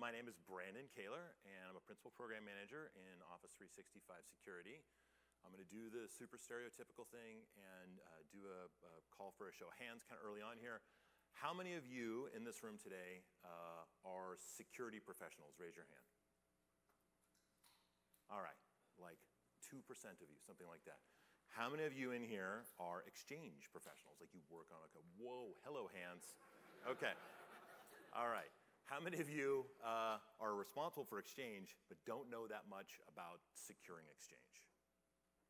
My name is Brandon Kaler, and I'm a Principal Program Manager in Office 365 Security. I'm going to do the super stereotypical thing and do a call for a show of hands kind of early on here. How many of you in this room today are security professionals? Raise your hand. All right, like 2% of you, something like that. How many of you in here are exchange professionals? Like you work on like a, whoa, hello hands. Okay, all right. How many of you are responsible for Exchange but don't know that much about securing Exchange?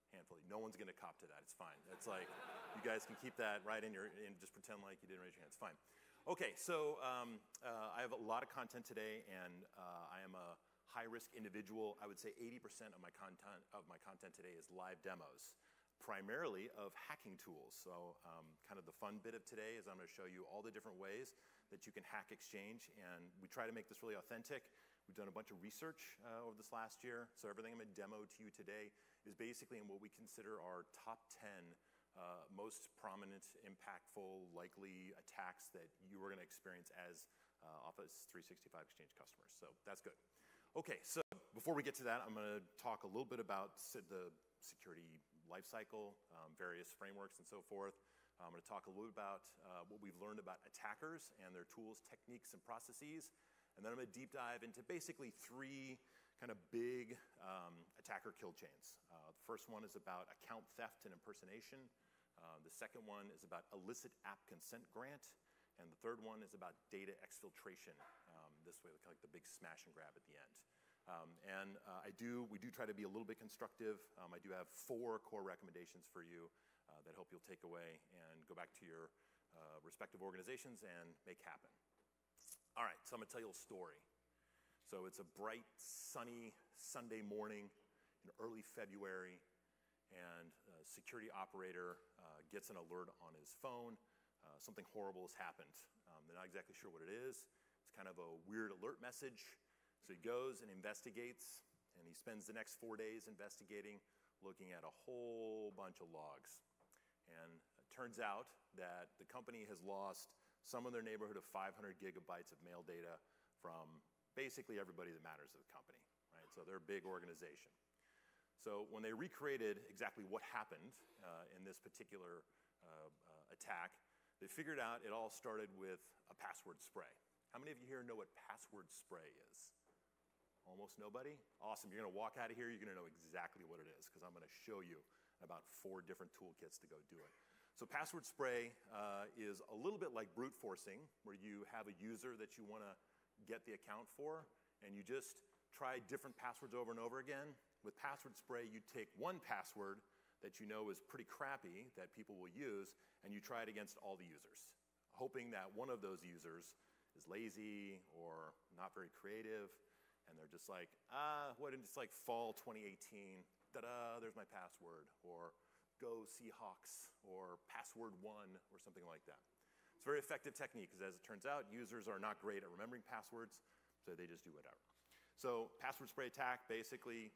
Handful. No one's going to cop to that. It's fine. It's like you guys can keep that right in your, and just pretend like you didn't raise your hand. It's fine. Okay, so I have a lot of content today, and I am a high-risk individual. I would say 80% of my content today is live demos, primarily of hacking tools. So kind of the fun bit of today is I'm going to show you all the different ways that you can hack Exchange, and we try to make this really authentic. We've done a bunch of research over this last year, so everything I'm going to demo to you today is basically in what we consider our top 10 most prominent, impactful, likely attacks that you are going to experience as Office 365 Exchange customers. So that's good. Okay, so before we get to that, I'm going to talk a little bit about the security lifecycle, various frameworks and so forth. I'm going to talk a little bit about what we've learned about attackers and their tools, techniques, and processes. And then I'm going to deep dive into basically three kind of big attacker kill chains. The first one is about account theft and impersonation. The second one is about illicit app consent grant. And the third one is about data exfiltration. This way, like the big smash and grab at the end. We do try to be a little bit constructive. I do have 4 core recommendations for you that hope you'll take away and go back to your respective organizations and make happen. All right, so I'm going to tell you a story. So it's a bright, sunny Sunday morning in early February, and a security operator gets an alert on his phone. Something horrible has happened. They're not exactly sure what it is. It's kind of a weird alert message. So he goes and investigates, and he spends the next 4 days investigating, looking at a whole bunch of logs. And it turns out that the company has lost some in their neighborhood of 500 gigabytes of mail data from basically everybody that matters to the company, right? So they're a big organization. So when they recreated exactly what happened in this particular attack, they figured out it all started with a password spray. How many of you here know what password spray is? Almost nobody? Awesome. You're going to walk out of here, you're going to know exactly what it is, because I'm going to show you about 4 different toolkits to go do it. So password spray is a little bit like brute forcing, where you have a user that you want to get the account for, and you just try different passwords over and over again. With password spray, you take one password that you know is pretty crappy that people will use, and you try it against all the users, hoping that one of those users is lazy or not very creative, and they're just like, what, and it's like fall 2018, ta-da, there's my password, or go Seahawks, or password 1, or something like that. It's a very effective technique, because as it turns out, users are not great at remembering passwords, so they just do whatever. So password spray attack basically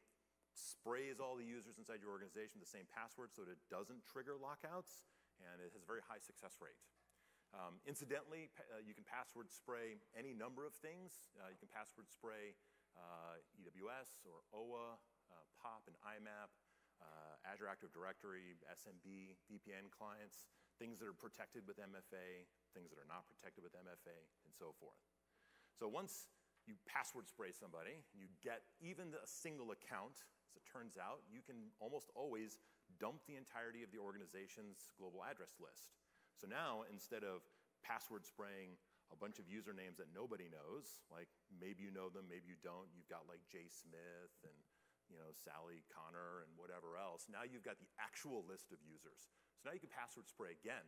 sprays all the users inside your organization with the same password so that it doesn't trigger lockouts, and it has a very high success rate. Incidentally, you can password spray any number of things. You can password spray EWS or OWA, POP and IMAP, Azure Active Directory, SMB, VPN clients, things that are protected with MFA, things that are not protected with MFA, and so forth. So once you password spray somebody, and you get even a single account, as it turns out, you can almost always dump the entirety of the organization's global address list. So now, instead of password spraying a bunch of usernames that nobody knows, like maybe you know them, maybe you don't, you've got like Jay Smith and Sally Connor and whatever else. Now you've got the actual list of users. So now you can password spray again.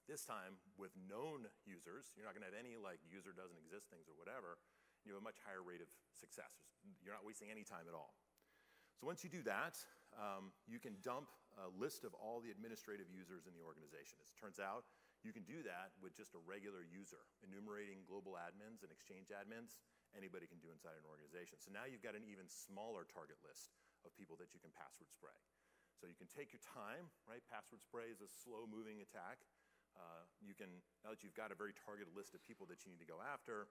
This time with known users. You're not going to have any like user doesn't exist things or whatever. You have a much higher rate of success. You're not wasting any time at all. So once you do that, you can dump a list of all the administrative users in the organization. As it turns out, you can do that with just a regular user, enumerating global admins and Exchange admins. Anybody can do inside an organization. So now you've got an even smaller target list of people that you can password spray. So you can take your time, right? Password spray is a slow-moving attack. Now that you've got a very targeted list of people that you need to go after,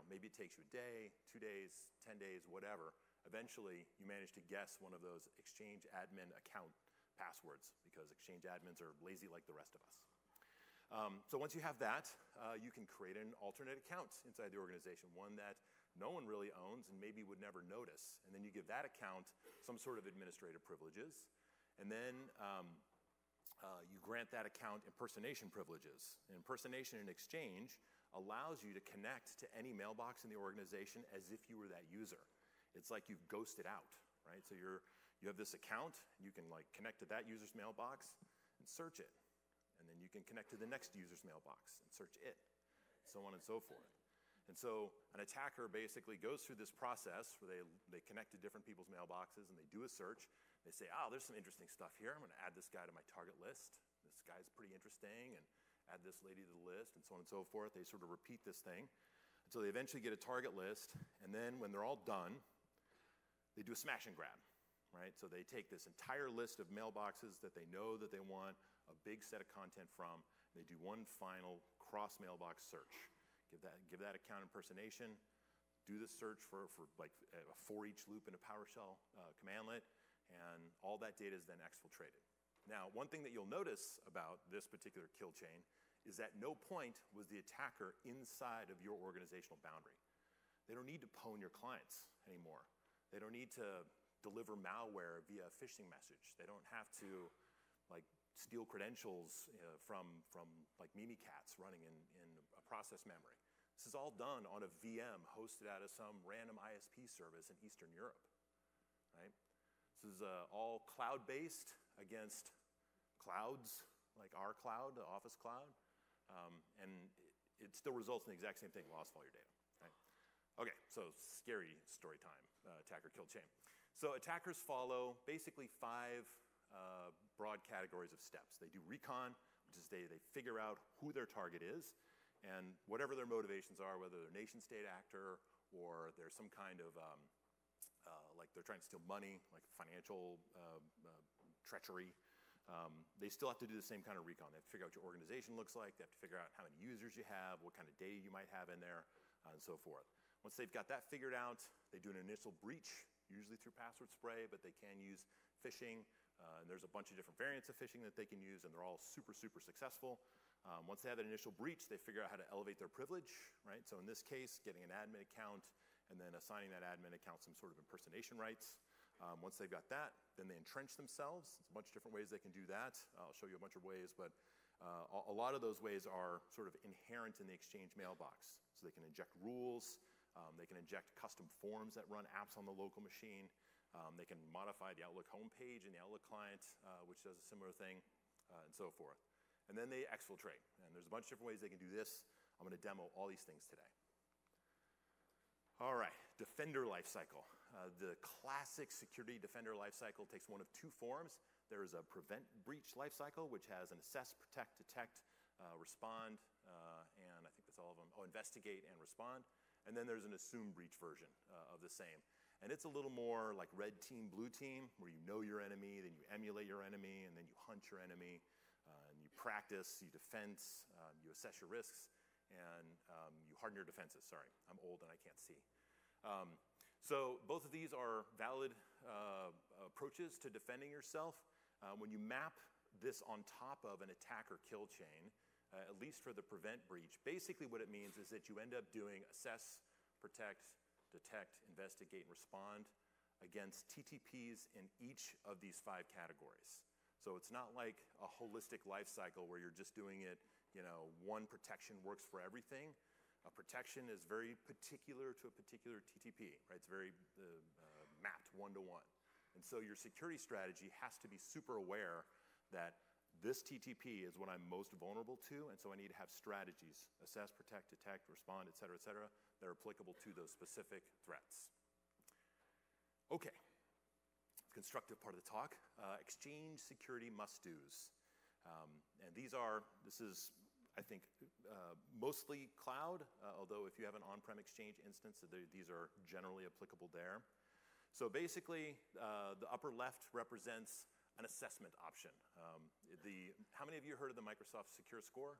maybe it takes you a day, 2 days, 10 days, whatever. Eventually, you manage to guess one of those Exchange admin account passwords, because Exchange admins are lazy like the rest of us. So once you have that, you can create an alternate account inside the organization, one that no one really owns and maybe would never notice. And then you give that account some sort of administrative privileges. And then you grant that account impersonation privileges. And impersonation in Exchange allows you to connect to any mailbox in the organization as if you were that user. It's like you've ghosted out, right? So you have this account, you can connect to that user's mailbox and search it. And then you can connect to the next user's mailbox and search it, so on and so forth. And so an attacker basically goes through this process where they connect to different people's mailboxes and they do a search. They say, there's some interesting stuff here. I'm going to add this guy to my target list. This guy's pretty interesting, and add this lady to the list, and so on and so forth. They sort of repeat this thing until they eventually get a target list. And then when they're all done, they do a smash and grab, right? So they take this entire list of mailboxes that they know that they want a big set of content from. They do one final cross mailbox search. Give that account impersonation, do the search for a for each loop in a PowerShell commandlet, and all that data is then exfiltrated. Now, one thing that you'll notice about this particular kill chain is that no point was the attacker inside of your organizational boundary. They don't need to pwn your clients anymore. They don't need to deliver malware via a phishing message. They don't have to steal credentials from Mimikatz running in a process memory. This is all done on a VM hosted out of some random ISP service in Eastern Europe, right? This is all cloud-based against clouds, like our cloud, the Office cloud, and it still results in the exact same thing, lost all your data, right? Okay, so scary story time, attacker kill chain. So attackers follow basically 5 broad categories of steps. They do recon, which is they figure out who their target is, and whatever their motivations are, whether they're a nation-state actor or there's some kind of, they're trying to steal money, like financial treachery, they still have to do the same kind of recon. They have to figure out what your organization looks like. They have to figure out how many users you have, what kind of data you might have in there, and so forth. Once they've got that figured out, they do an initial breach, usually through password spray, but they can use phishing. And there's a bunch of different variants of phishing that they can use, and they're all super, super successful. Once they have that initial breach, they figure out how to elevate their privilege, right? So in this case, getting an admin account and then assigning that admin account some sort of impersonation rights. Once they've got that, then they entrench themselves. There's a bunch of different ways they can do that. I'll show you a bunch of ways, but a lot of those ways are sort of inherent in the Exchange mailbox. So they can inject rules, they can inject custom forms that run apps on the local machine. They can modify the Outlook homepage and the Outlook client, which does a similar thing, and so forth. And then they exfiltrate. And there's a bunch of different ways they can do this. I'm going to demo all these things today. All right, Defender lifecycle. The classic security Defender lifecycle takes one of 2 forms. There is a prevent breach lifecycle, which has an assess, protect, detect, respond, and I think that's all of them. Investigate and respond. And then there's an assume breach version of the same. And it's a little more like red team, blue team, where you know your enemy, then you emulate your enemy, and then you hunt your enemy, and you practice, you defense, you assess your risks, and you harden your defenses. Sorry, I'm old and I can't see. So both of these are valid approaches to defending yourself. When you map this on top of an attacker kill chain, at least for the prevent breach, basically what it means is that you end up doing assess, protect, detect, investigate, and respond against TTPs in each of these 5 categories. So it's not like a holistic life cycle where you're just doing it, one protection works for everything. A protection is very particular to a particular TTP, right? It's very mapped one-to-one. And so your security strategy has to be super aware that this TTP is what I'm most vulnerable to, and so I need to have strategies, assess, protect, detect, respond, et cetera, that are applicable to those specific threats. Okay, constructive part of the talk, Exchange security must-dos. And this is, I think, mostly cloud, although if you have an on-prem Exchange instance, these are generally applicable there. So basically, the upper left represents an assessment option. How many of you heard of the Microsoft Secure Score?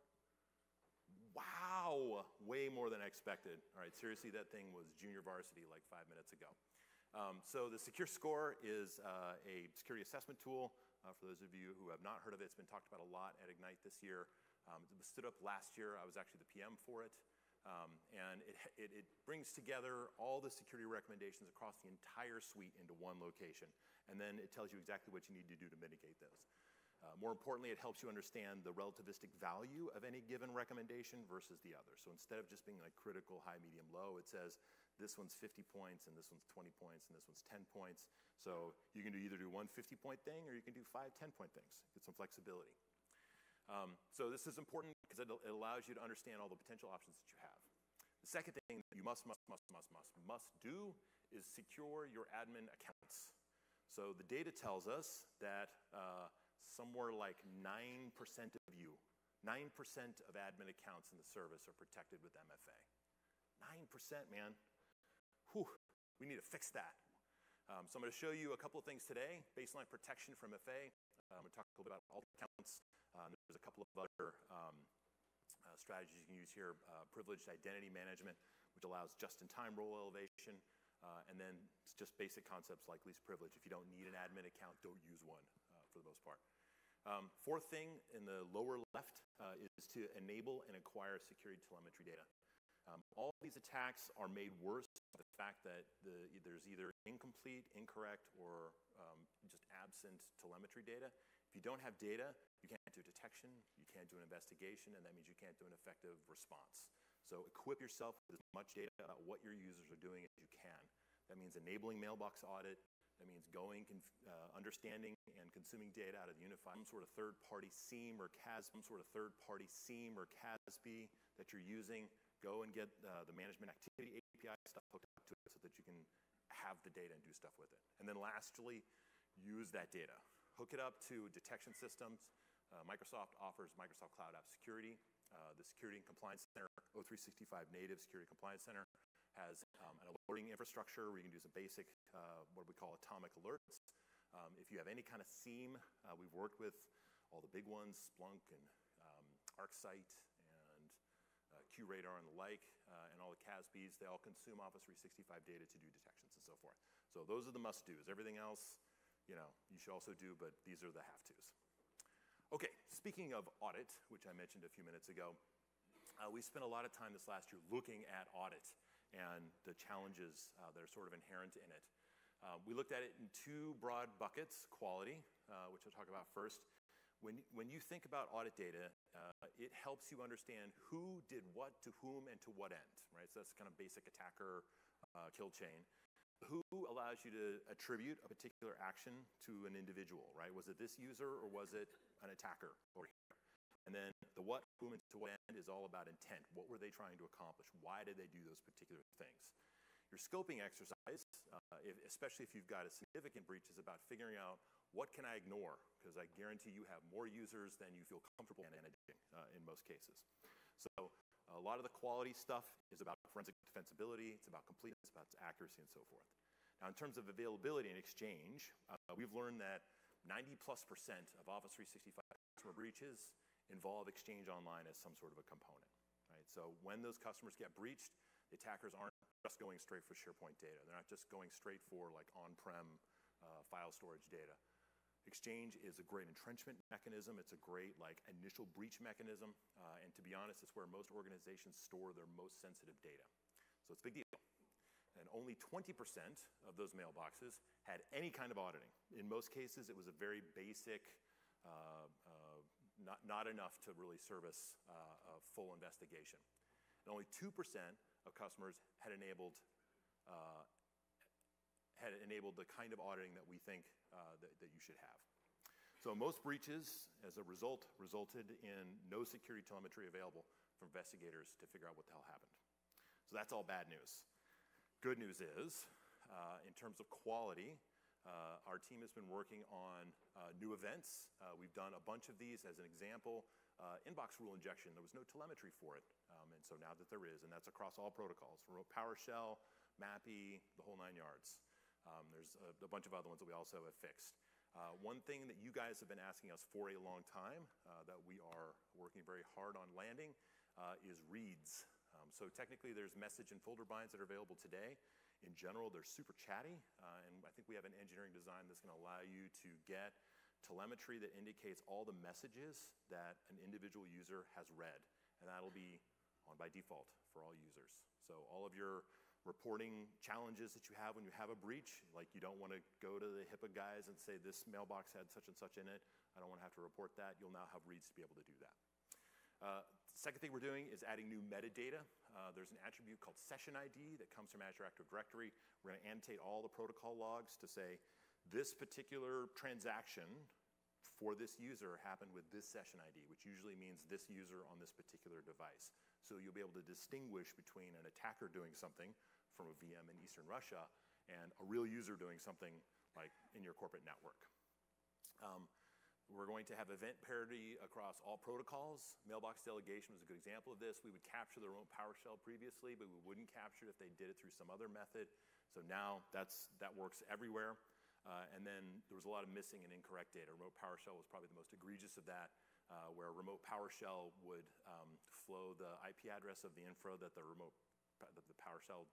Wow, way more than I expected. All right, seriously, that thing was junior varsity like 5 minutes ago. So the Secure Score is a security assessment tool. For those of you who have not heard of it, it's been talked about a lot at Ignite this year. It was stood up last year. I was actually the PM for it. And it brings together all the security recommendations across the entire suite into one location. And then it tells you exactly what you need to do to mitigate those. More importantly, it helps you understand the relativistic value of any given recommendation versus the other. So instead of just being like critical, high, medium, low, it says this one's 50 points and this one's 20 points and this one's 10 points. So you can either do one 50-point thing or you can do 5 10-point things. Get some flexibility. So this is important because it allows you to understand all the potential options that you have. The second thing that you must do is secure your admin accounts. So the data tells us that somewhere like 9% of you, 9% of admin accounts in the service are protected with MFA. 9%, man. Whew, we need to fix that. So I'm going to show you a couple of things today. Baseline protection from MFA. I'm going to talk a little bit about all accounts. There's a couple of other strategies you can use here. Privileged identity management, which allows just-in-time role elevation. And then just basic concepts like least privilege. If you don't need an admin account, don't use one for the most part. Fourth thing in the lower left is to enable and acquire security telemetry data. All these attacks are made worse by the fact that there's either incomplete, incorrect, or just absent telemetry data. If you don't have data, you can't do detection, you can't do an investigation, and that means you can't do an effective response. So equip yourself with as much data about what your users are doing as you can. That means enabling mailbox audit. That means understanding and consuming data out of the unified, some sort of third-party SIEM or CASB that you're using. Go and get the management activity API stuff hooked up to it so that you can have the data and do stuff with it. And then lastly, use that data. Hook it up to detection systems. Microsoft offers Microsoft Cloud App Security. The Security and Compliance Center, O365 native Security Compliance Center, has an alerting infrastructure where you can do some basic, what we call atomic alerts. If you have any kind of SIEM, we've worked with all the big ones, Splunk and ArcSight and QRadar and the like, and all the CASBs. They all consume Office 365 data to do detections and so forth. So those are the must-dos. Everything else, you should also do, but these are the have-tos. Okay, speaking of audit, which I mentioned a few minutes ago, we spent a lot of time this last year looking at audit and the challenges that are sort of inherent in it. We looked at it in 2 broad buckets: quality, which I'll talk about first. When you think about audit data, it helps you understand who did what to whom and to what end, right? So that's kind of basic attacker kill chain. Who allows you to attribute a particular action to an individual, right? Was it this user or was it an attacker over here? And then the what, whom, and to what end is all about intent. What were they trying to accomplish? Why did they do those particular things? Your scoping exercise, especially if you've got a significant breach, is about figuring out what can I ignore, because I guarantee you have more users than you feel comfortable managing in most cases. So a lot of the quality stuff is about forensic defensibility, it's about completeness, about accuracy, and so forth. Now, in terms of availability and Exchange, we've learned that 90+% of Office 365 customer breaches involve Exchange Online as some sort of a component, right? So when those customers get breached, the attackers aren't just going straight for SharePoint data. They're not just going straight for like on-prem file storage data. Exchange is a great entrenchment mechanism. It's a great like initial breach mechanism. And to be honest, it's where most organizations store their most sensitive data. So it's a big deal. And only 20% of those mailboxes had any kind of auditing. In most cases, it was a very basic, not enough to really service a full investigation. And only 2% of customers had enabled the kind of auditing that we think that you should have. So most breaches, as a result, resulted in no security telemetry available for investigators to figure out what the hell happened. So that's all bad news. Good news is, in terms of quality, our team has been working on new events. We've done a bunch of these. As an example, inbox rule injection. There was no telemetry for it, and so now that there is, and that's across all protocols, remote PowerShell, MAPI, the whole 9 yards. There's a bunch of other ones that we also have fixed. One thing that you guys have been asking us for a long time that we are working very hard on landing is reads. So technically, there's message and folder binds that are available today. In general, they're super chatty, and I think we have an engineering design that's going to allow you to get telemetry that indicates all the messages that an individual user has read, and that'll be on by default for all users. So all of your reporting challenges that you have when you have a breach, like you don't want to go to the HIPAA guys and say this mailbox had such and such in it, I don't want to have to report that, you'll now have reads to be able to do that. Second thing we're doing is adding new metadata. There's an attribute called Session ID that comes from Azure Active Directory. We're going to annotate all the protocol logs to say this particular transaction for this user happened with this session ID, which usually means this user on this particular device. So you'll be able to distinguish between an attacker doing something from a VM in Eastern Russia and a real user doing something like in your corporate network. We're going to have event parity across all protocols. Mailbox delegation was a good example of this. We would capture the remote PowerShell previously, but we wouldn't capture it if they did it through some other method. So now that works everywhere. And then there was a lot of missing and incorrect data. Remote PowerShell was probably the most egregious of that, where remote PowerShell would flow the IP address of the infra that the PowerShell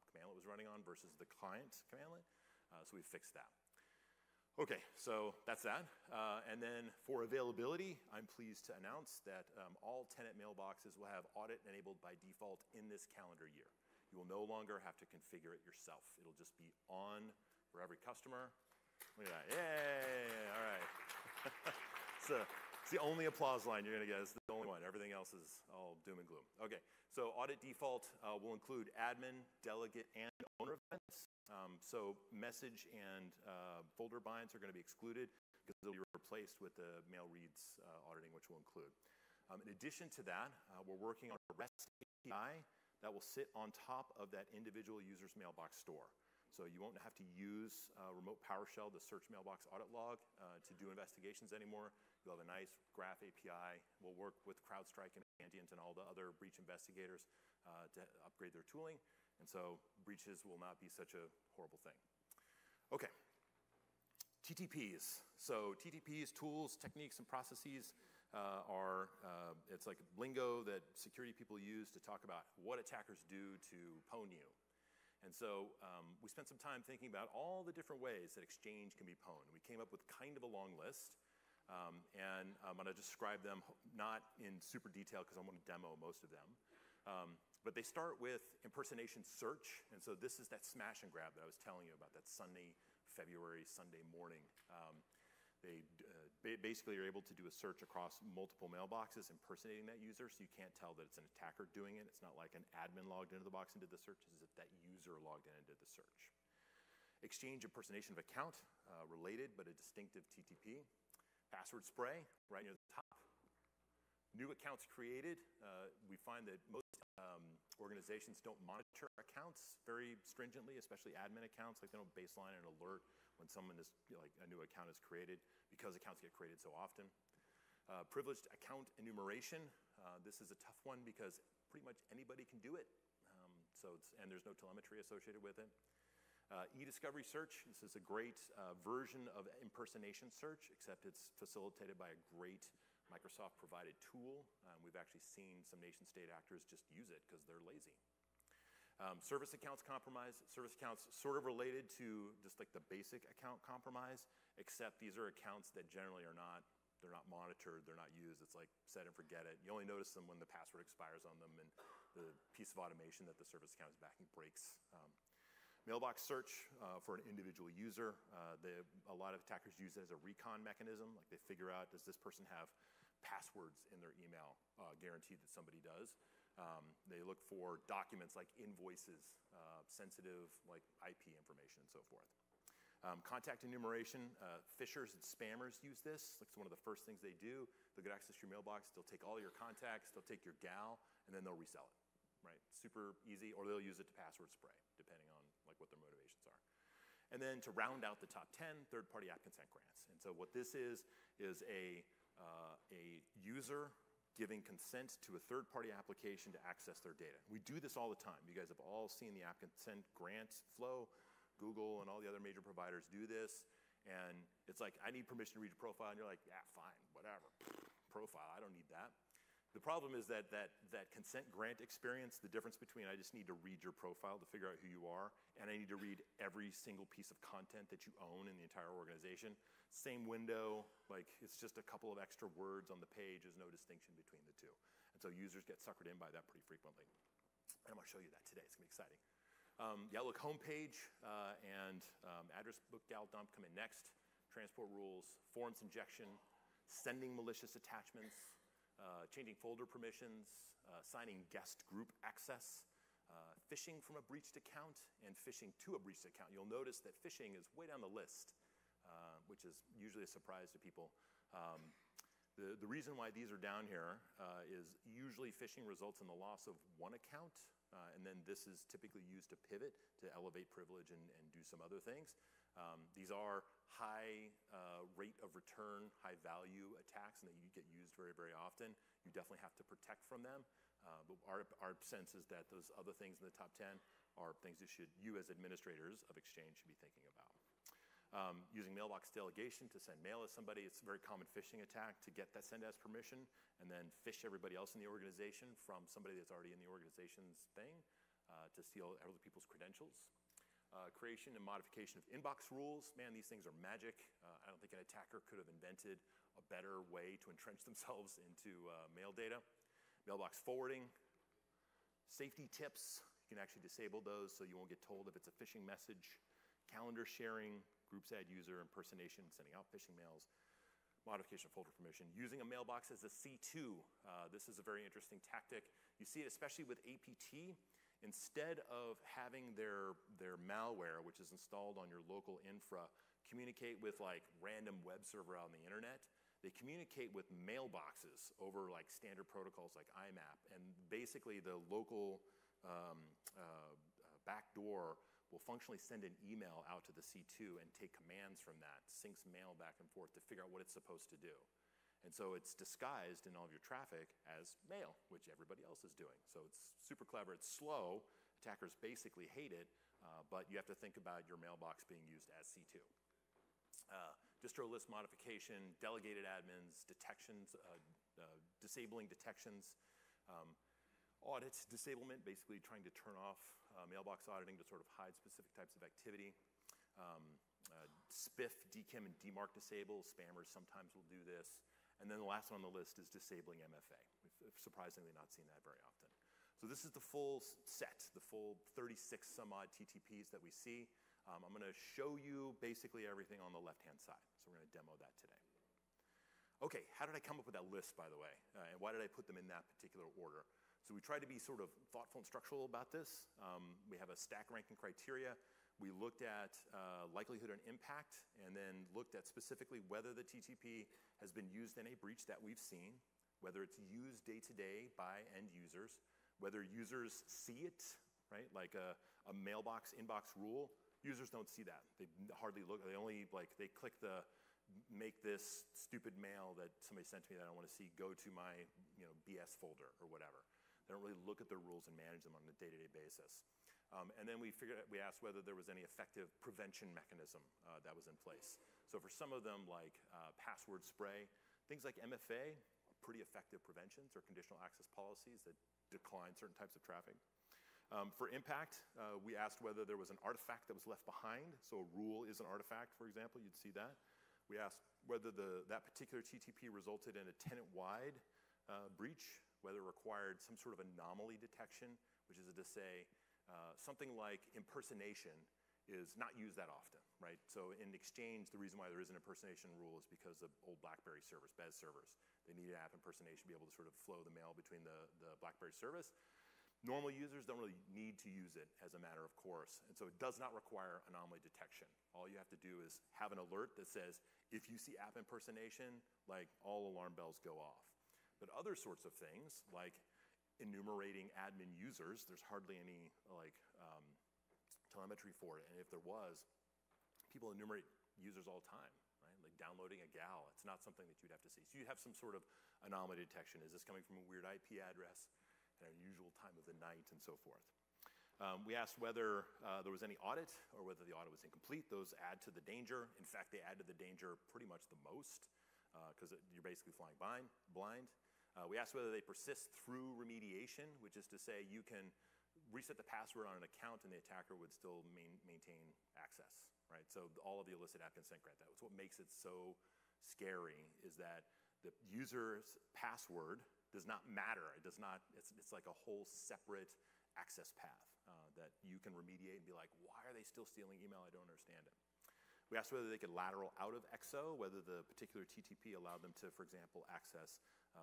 commandlet was running on versus the client commandlet. So we fixed that. Okay, so that's that. And then for availability, I'm pleased to announce that all tenant mailboxes will have audit enabled by default in this calendar year. You will no longer have to configure it yourself. It'll just be on for every customer. Look at that, yay, all right. So it's the only applause line you're gonna get, it's the only one. Everything else is all doom and gloom. Okay, so audit default will include admin, delegate, and owner events. So message and folder binds are gonna be excluded because they'll be replaced with the mail reads auditing, which will include. In addition to that, we're working on a REST API that will sit on top of that individual user's mailbox store. So you won't have to use remote PowerShell, the search mailbox audit log, to do investigations anymore. You'll have a nice graph API. We'll work with CrowdStrike and Mandiant and all the other breach investigators to upgrade their tooling. And so breaches will not be such a horrible thing. Okay, TTPs. So TTPs, tools, techniques, and processes it's like lingo that security people use to talk about what attackers do to pwn you. And so we spent some time thinking about all the different ways that Exchange can be pwned. We came up with kind of a long list, and I'm going to describe them not in super detail because I want to demo most of them. But they start with impersonation search, and so this is that smash and grab that I was telling you about, that Sunday morning. They basically are able to do a search across multiple mailboxes impersonating that user, so you can't tell that it's an attacker doing it. It's not like an admin logged into the box and did the search, it's as if that user logged in and did the search. Exchange impersonation of account, related but a distinctive TTP. Password spray, right near the top. New accounts created. We find that most organizations don't monitor accounts very stringently, especially admin accounts. Like they don't baseline an alert when someone is, like a new account is created because accounts get created so often. Privileged account enumeration. This is a tough one because pretty much anybody can do it. And there's no telemetry associated with it. E-discovery search. This is a great version of impersonation search, except it's facilitated by a great Microsoft provided tool. We've actually seen some nation state actors just use it because they're lazy. Service accounts compromise. Service accounts sort of related to just like the basic account compromise, except these are accounts that generally are not, they're not monitored, they're not used. It's like set and forget it. You only notice them when the password expires on them and the piece of automation that the service account is backing breaks. Mailbox search for an individual user. A lot of attackers use it as a recon mechanism. Like they figure out, does this person have passwords in their email? Guaranteed that somebody does. They look for documents like invoices, sensitive like IP information and so forth. Contact enumeration. Phishers and spammers use this. It's one of the first things they do. They'll get access to your mailbox. They'll take all your contacts. They'll take your gal, and then they'll resell it. Right? Super easy, or they'll use it to password spray, depending on like what their motivations are. And then to round out the top 10, third-party app consent grants. And so what this is a user giving consent to a third-party application to access their data. We do this all the time. You guys have all seen the app consent grant flow. Google and all the other major providers do this. And it's like, I need permission to read your profile. And you're like, yeah, fine, whatever. Profile, I don't need that. The problem is that consent grant experience, the difference between I just need to read your profile to figure out who you are, and I need to read every single piece of content that you own in the entire organization. Same window, like it's just a couple of extra words on the page. There's no distinction between the two. And so users get suckered in by that pretty frequently. And I'm gonna show you that today, it's gonna be exciting. Outlook homepage and address book gal dump come in next. Transport rules, forms injection, sending malicious attachments, changing folder permissions, signing guest group access, phishing from a breached account, and phishing to a breached account. You'll notice that phishing is way down the list, which is usually a surprise to people. The reason why these are down here is usually phishing results in the loss of one account, and then this is typically used to pivot to elevate privilege and do some other things. These are high rate of return, high value attacks, and that you get used very, very often. You definitely have to protect from them. But our sense is that those other things in the top 10 are things that you as administrators of Exchange should be thinking about. Using mailbox delegation to send mail to somebody, it's a very common phishing attack to get that send as permission and then phish everybody else in the organization from somebody that's already in the organization's thing to steal other people's credentials. Creation and modification of inbox rules. Man, these things are magic. I don't think an attacker could have invented a better way to entrench themselves into mail data. Mailbox forwarding. Safety tips. You can actually disable those so you won't get told if it's a phishing message. Calendar sharing, groups add user impersonation, sending out phishing mails. Modification of folder permission. Using a mailbox as a C2. This is a very interesting tactic. You see it especially with APT. Instead of having their malware, which is installed on your local infra, communicate with like random web server out on the internet, they communicate with mailboxes over like standard protocols like IMAP. And basically the local backdoor will functionally send an email out to the C2 and take commands from that, syncs mail back and forth to figure out what it's supposed to do. And so it's disguised in all of your traffic as mail, which everybody else is doing. So it's super clever. It's slow. Attackers basically hate it, but you have to think about your mailbox being used as C2. Distro list modification, delegated admins, detections, disabling detections, audits, disablement, basically trying to turn off mailbox auditing to sort of hide specific types of activity. Spiff, DKIM, and DMARC disable. Spammers sometimes will do this. And then the last one on the list is disabling MFA. We've surprisingly not seen that very often. So this is the full set, the full 36 some odd TTPs that we see. I'm going to show you basically everything on the left-hand side. So we're going to demo that today. Okay, how did I come up with that list, by the way? And why did I put them in that particular order? So we tried to be sort of thoughtful and structural about this. We have a stack ranking criteria. We looked at likelihood and impact, and then looked at specifically whether the TTP has been used in a breach that we've seen, whether it's used day-to-day by end users, whether users see it, right? Like a mailbox inbox rule, users don't see that. They hardly look, they click the make this stupid mail that somebody sent to me that I don't want to see go to my BS folder or whatever. They don't really look at their rules and manage them on a day-to-day basis. And then we asked whether there was any effective prevention mechanism that was in place. So for some of them, like password spray, things like MFA are pretty effective preventions or conditional access policies that decline certain types of traffic. For impact, we asked whether there was an artifact that was left behind. So a rule is an artifact, for example, you'd see that. We asked whether that particular TTP resulted in a tenant-wide breach, whether it required some sort of anomaly detection, which is to say, something like impersonation is not used that often, right? So in Exchange, the reason why there is an impersonation rule is because of old BlackBerry servers, BES servers. They need app impersonation to be able to sort of flow the mail between the BlackBerry service. Normal users don't really need to use it as a matter of course, and so it does not require anomaly detection. All you have to do is have an alert that says, if you see app impersonation, like all alarm bells go off. But other sorts of things, like enumerating admin users, there's hardly any telemetry for it, and if there was, people enumerate users all the time, right? Like downloading a gal, it's not something that you'd have to see. So you have some sort of anomaly detection. Is this coming from a weird IP address at an unusual time of the night and so forth? We asked whether there was any audit or whether the audit was incomplete. Those add to the danger. In fact, they add to the danger pretty much the most because you're basically flying blind. We asked whether they persist through remediation, which is to say you can reset the password on an account and the attacker would still maintain access, right? So all of the illicit app consent grant, that's what makes it so scary, is that the user's password does not matter. It does not, it's like a whole separate access path that you can remediate and be like, why are they still stealing email? I don't understand it. We asked whether they could lateral out of XO, whether the particular TTP allowed them to, for example, access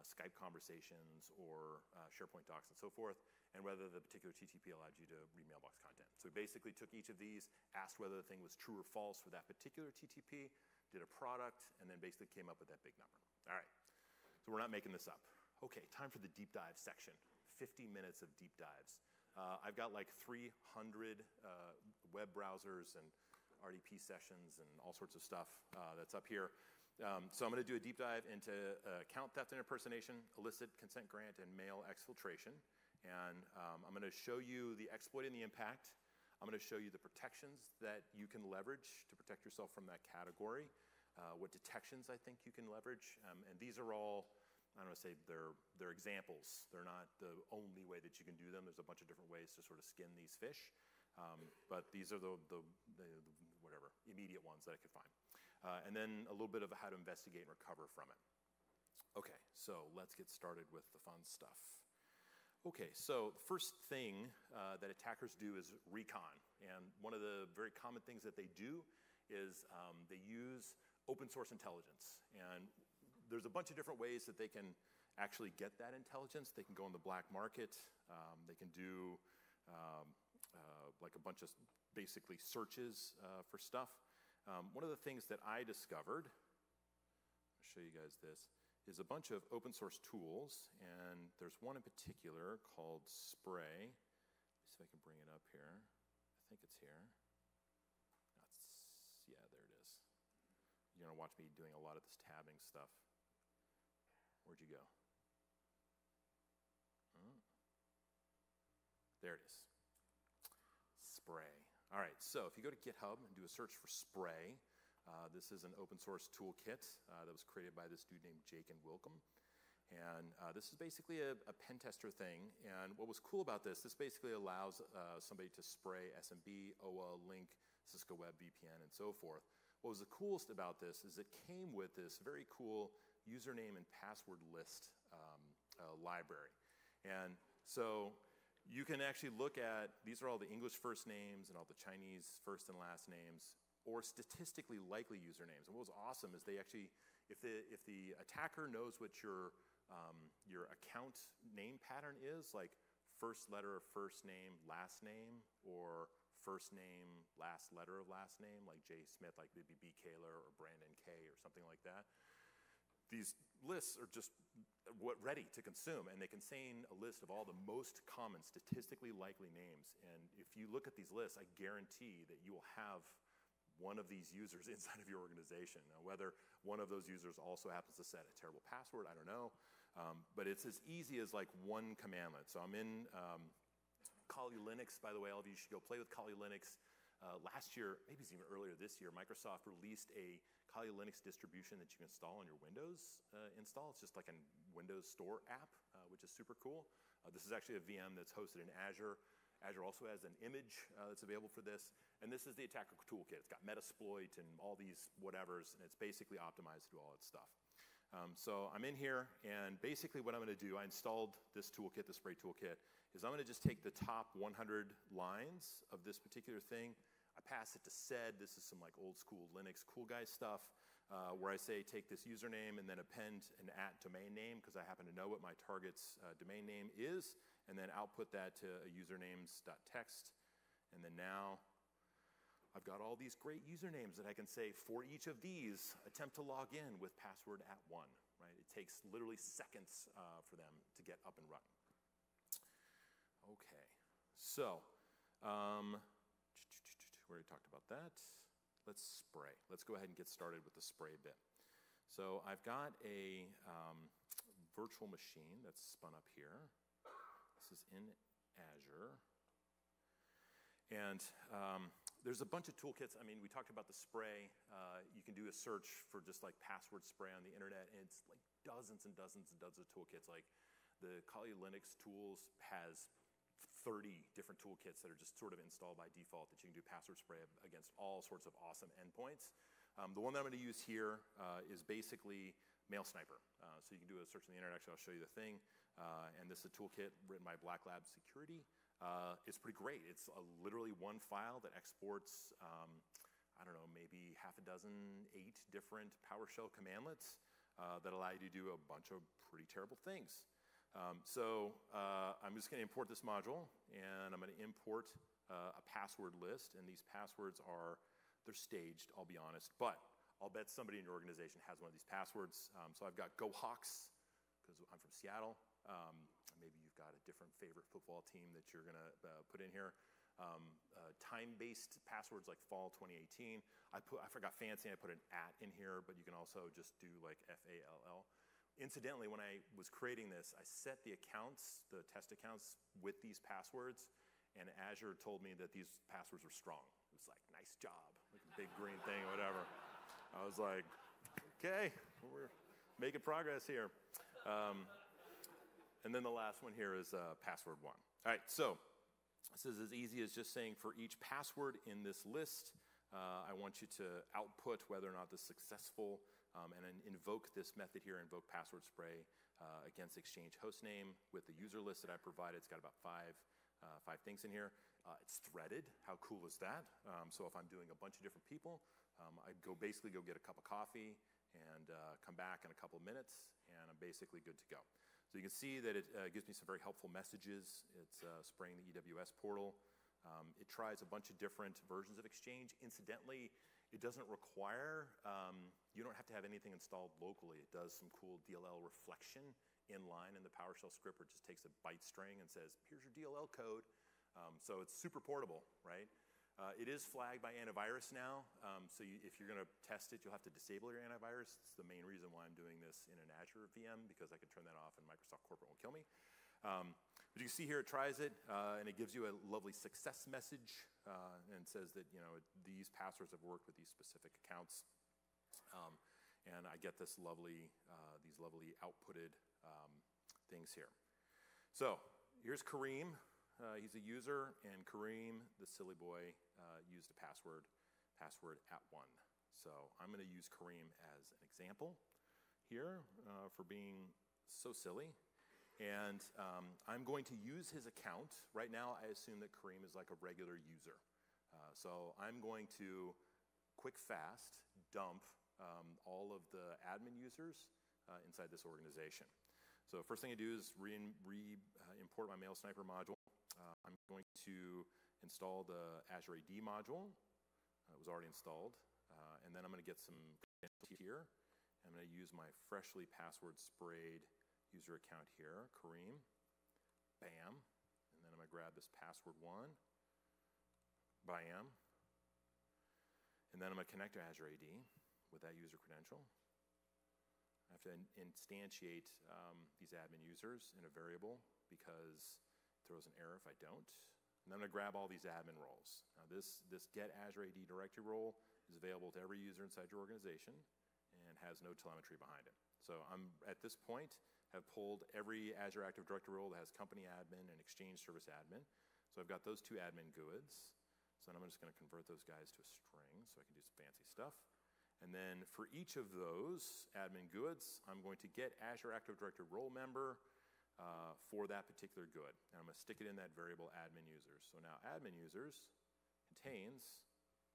Skype conversations or SharePoint docs and so forth, and whether the particular TTP allowed you to read mailbox content. So we basically took each of these, asked whether the thing was true or false for that particular TTP, did a product, and then basically came up with that big number. All right, so we're not making this up. Okay, time for the deep dive section. 50 minutes of deep dives. I've got like 300 web browsers and RDP sessions and all sorts of stuff that's up here. So I'm going to do a deep dive into account theft and impersonation, illicit consent grant, and mail exfiltration. And I'm going to show you the exploit and the impact. I'm going to show you the protections that you can leverage to protect yourself from that category, what detections I think you can leverage. And these are all, I don't want to say they're examples. They're not the only way that you can do them. There's a bunch of different ways to sort of skin these fish. But these are the whatever, immediate ones that I could find. And then a little bit of how to investigate and recover from it. Okay, so let's get started with the fun stuff. Okay, so the first thing that attackers do is recon. And one of the very common things that they do is they use open source intelligence. And there's a bunch of different ways that they can actually get that intelligence. They can go in the black market. They can do like a bunch of basically searches for stuff. One of the things that I discovered, I'll show you guys this, is a bunch of open source tools, and there's one in particular called Spray. Let's see if I can bring it up here. I think it's here. Yeah, there it is. You're gonna watch me doing a lot of this tabbing stuff. Where'd you go? There it is. Spray. All right, so if you go to GitHub and do a search for Spray, this is an open source toolkit that was created by this dude named Jake and Wilkham. And this is basically a pen tester thing. And what was cool about this basically allows somebody to spray SMB, OA, Link, Cisco Web VPN, and so forth. What was the coolest about this is it came with this very cool username and password list library. And so you can actually look at, these are all the English first names and all the Chinese first and last names, or statistically likely usernames. And what was awesome is they actually, if the attacker knows what your account name pattern is, like first letter of first name, last name, or first name, last letter of last name, like J. Smith, like maybe B. Kaler or Brandon K. or something like that. These lists are just ready to consume, and they contain a list of all the most common statistically likely names. And if you look at these lists, I guarantee that you will have one of these users inside of your organization. Now, whether one of those users also happens to set a terrible password, I don't know. But it's as easy as like one commandlet. So I'm in Kali Linux, by the way. All of you should go play with Kali Linux. Last year, maybe it's even earlier this year, Microsoft released a Kali Linux distribution that you can install on your Windows install. It's just like a Windows Store app, which is super cool. This is actually a VM that's hosted in Azure. Azure also has an image that's available for this. And this is the attacker toolkit. It's got Metasploit and all these whatevers, and it's basically optimized to do all its stuff. So I'm in here, and basically what I'm going to do, I installed this toolkit, the Spray toolkit, is I'm going to just take the top 100 lines of this particular thing. I pass it to sed. This is some like old school Linux cool guy stuff, where I say take this username and then append an @domain name, because I happen to know what my target's domain name is, and then output that to a usernames.txt. And then now I've got all these great usernames that I can say for each of these, attempt to log in with password @1, right? It takes literally seconds for them to get up and running. Okay, so we already talked about that. Let's spray. Let's go ahead and get started with the spray bit. So I've got a virtual machine that's spun up here. This is in Azure. And There's a bunch of toolkits. I mean, we talked about the spray. You can do a search for just like password spray on the internet, and it's like dozens and dozens and dozens of toolkits. Like the Kali Linux tools has 30 different toolkits that are just sort of installed by default that you can do password spray against all sorts of awesome endpoints. The one that I'm going to use here is basically Mailsniper. So you can do a search on the internet. Actually, I'll show you the thing. And this is a toolkit written by Black Lab Security. It's pretty great. It's literally one file that exports, I don't know, maybe half a dozen, 8 different PowerShell commandlets that allow you to do a bunch of pretty terrible things. I'm just going to import this module, and I'm going to import a password list. And these passwords they're staged, I'll be honest. But I'll bet somebody in your organization has one of these passwords. So I've got GoHawks, because I'm from Seattle. Maybe you've got a different favorite football team that you're going to put in here. Time-based passwords like fall 2018. I forgot fancy, I put an @ in here, but you can also just do like FALL. Incidentally, when I was creating this, I set the accounts, the test accounts, with these passwords, and Azure told me that these passwords were strong. It was like, nice job, like a big green thing or whatever. I was like, okay, we're making progress here. And then the last one here is password 1. All right, so this is as easy as just saying for each password in this list, I want you to output whether or not this is successful, and then invoke this method here, invoke password spray against Exchange hostname with the user list that I provided. It's got about five things in here. It's threaded. How cool is that? So if I'm doing a bunch of different people, I'd basically go get a cup of coffee and come back in a couple of minutes, and I'm basically good to go. So you can see that it gives me some very helpful messages. It's spraying the EWS portal. It tries a bunch of different versions of Exchange. Incidentally, it doesn't require, you don't have to have anything installed locally. It does some cool DLL reflection inline in the PowerShell script, where it just takes a byte string and says, here's your DLL code. So it's super portable, right? It is flagged by antivirus now, so if you're going to test it, you'll have to disable your antivirus. It's the main reason why I'm doing this in an Azure VM, because I can turn that off and Microsoft Corporate won't kill me. But you can see here it tries it, and it gives you a lovely success message, and says that these passwords have worked with these specific accounts. And I get these lovely outputted things here. So here's Kareem. He's a user, and Kareem, the silly boy, used a password @1. So I'm going to use Kareem as an example here for being so silly. And I'm going to use his account. Right now, I assume that Kareem is like a regular user. So I'm going to quick fast dump all of the admin users inside this organization. So first thing I do is import my Mailsniper module. I'm going to install the Azure AD module. It was already installed. And then I'm going to get some credentials here. I'm going to use my freshly password sprayed user account here, Kareem. Bam. And then I'm going to grab this password 1. Bam. And then I'm going to connect to Azure AD with that user credential. I have to instantiate these admin users in a variable, because it throws an error if I don't. And then I'm going to grab all these admin roles. Now this get Azure AD directory role is available to every user inside your organization and has no telemetry behind it. So I'm, at this point, have pulled every Azure Active Directory role that has company admin and Exchange service admin. So I've got those 2 admin GUIDs. So then I'm just going to convert those guys to a string so I can do some fancy stuff. And then for each of those admin GUIDs, I'm going to get Azure Active Directory role member for that particular GUID. And I'm going to stick it in that variable admin users. So now admin users contains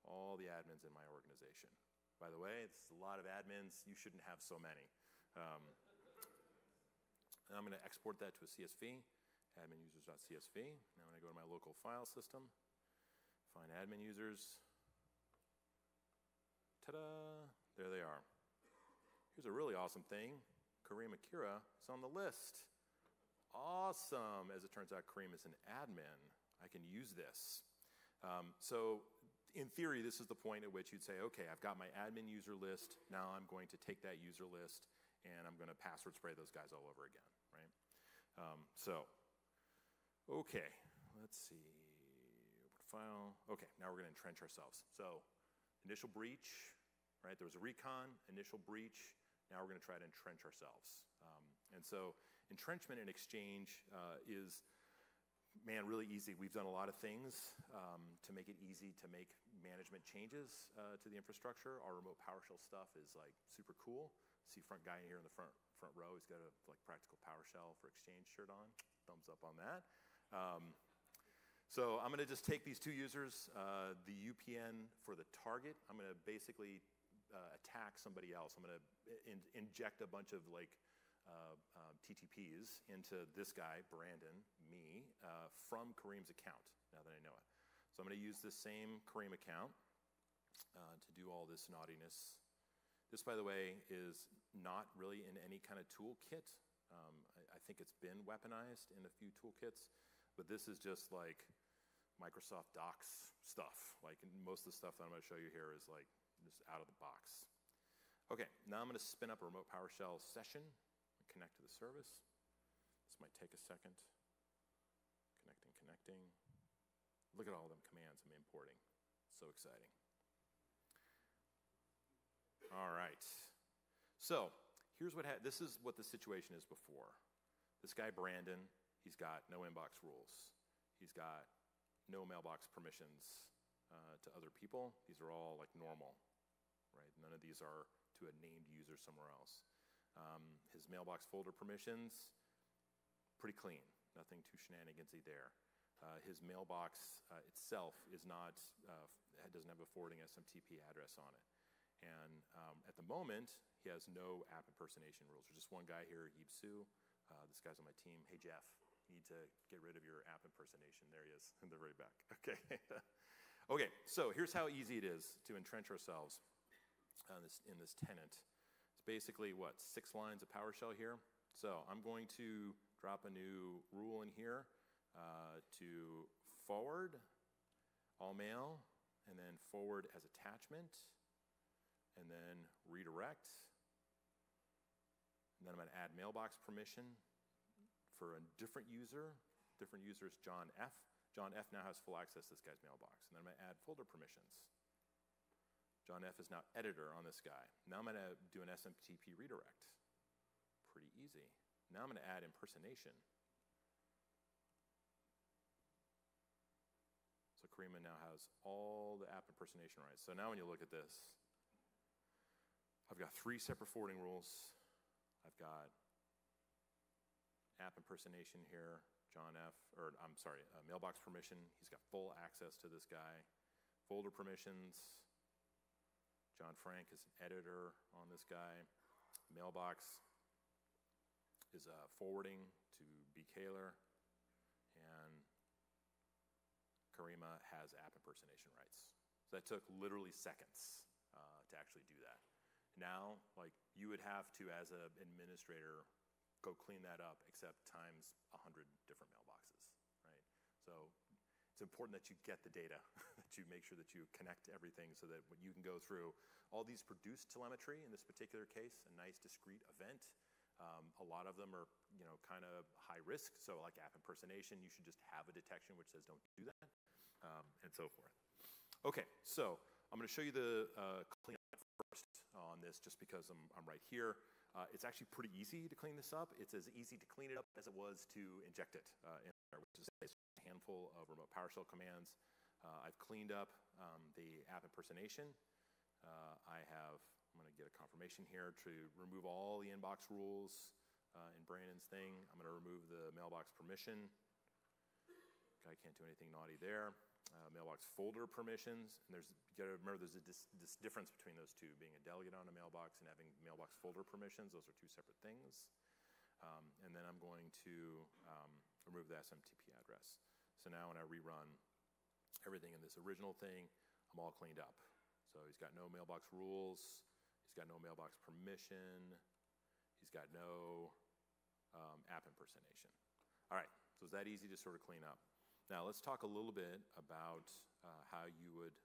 all the admins in my organization. By the way, it's a lot of admins. You shouldn't have so many. And I'm going to export that to a CSV, adminusers.csv. Now I'm going to go to my local file system, find admin users. Ta-da! There they are. Here's a really awesome thing. Kareem Akira is on the list. Awesome! As it turns out, Kareem is an admin. I can use this. So in theory, this is the point at which you'd say, okay, I've got my admin user list. Now I'm going to take that user list and I'm going to password spray those guys all over again, right? Okay, let's see. profile. Okay, now we're going to entrench ourselves. So initial breach, right? There was a recon, initial breach. Now we're going to try to entrench ourselves. And so entrenchment in Exchange is, man, really easy. We've done a lot of things to make it easy to make management changes to the infrastructure. Our remote PowerShell stuff is like super cool. See front guy here in the front row. He's got a like practical PowerShell for Exchange shirt on. Thumbs up on that. So I'm going to just take these two users, the UPN for the target. I'm going to basically attack somebody else. I'm going to inject a bunch of like TTPs into this guy, Brandon, me, from Kareem's account, now that I know it. So I'm going to use this same Kareem account to do all this naughtiness. This, by the way, is not really in any kind of toolkit. I think it's been weaponized in a few toolkits, but this is just like Microsoft Docs stuff. Like most of the stuff that I'm going to show you here is like just out of the box. Okay, now I'm going to spin up a remote PowerShell session and connect to the service. This might take a second. Connecting. Look at all them commands I'm importing. So exciting. All right. So here's this is what the situation is before. This guy, Brandon, he's got no inbox rules. He's got no mailbox permissions to other people. These are all like normal, right? None of these are to a named user somewhere else. His mailbox folder permissions, pretty clean. Nothing too shenanigansy there. His mailbox itself is not, doesn't have a forwarding SMTP address on it. And at the moment, he has no app impersonation rules. There's just one guy here, Yibsu. This guy's on my team. Hey, Jeff, you need to get rid of your app impersonation. There he is in the very back. Okay. Okay, so here's how easy it is to entrench ourselves in this tenant. It's basically, what, 6 lines of PowerShell here? So I'm going to drop a new rule in here to forward all mail, and then forward as attachment, and then redirect. And then I'm going to add mailbox permission for a different user. Different user is John F. John F. now has full access to this guy's mailbox. And then I'm going to add folder permissions. John F. is now editor on this guy. Now I'm going to do an SMTP redirect. Pretty easy. Now I'm going to add impersonation. So Kareem now has all the app impersonation rights. So now when you look at this, I've got 3 separate forwarding rules. I've got app impersonation here, mailbox permission. He's got full access to this guy. Folder permissions. John Frank is an editor on this guy. Mailbox is forwarding to B. Kaler. And Karima has app impersonation rights. So that took literally seconds to actually do that. Now, like, you would have to, as an administrator, go clean that up, except times 100 different mailboxes, right? So it's important that you get the data, that you make sure that you connect everything so that when you can go through all these produced telemetry, in this particular case, a nice discrete event. A lot of them are, kind of high risk. So like app impersonation, you should just have a detection which says don't do that, and so forth. Okay, so I'm going to show you the cleanup first on this, just because I'm right here. It's actually pretty easy to clean this up. It's as easy to clean it up as it was to inject it in there, which is a handful of remote PowerShell commands. I've cleaned up the app impersonation. I'm going to get a confirmation here to remove all the inbox rules in Brandon's thing. I'm going to remove the mailbox permission. Guy can't do anything naughty there. Mailbox folder permissions. And you got to remember there's this difference between those two, being a delegate on a mailbox and having mailbox folder permissions. Those are 2 separate things. And then I'm going to remove the SMTP address. So now when I rerun everything in this original thing, I'm all cleaned up. So he's got no mailbox rules. He's got no mailbox permission. He's got no app impersonation. All right, so it's that easy to sort of clean up. Now let's talk a little bit about how you would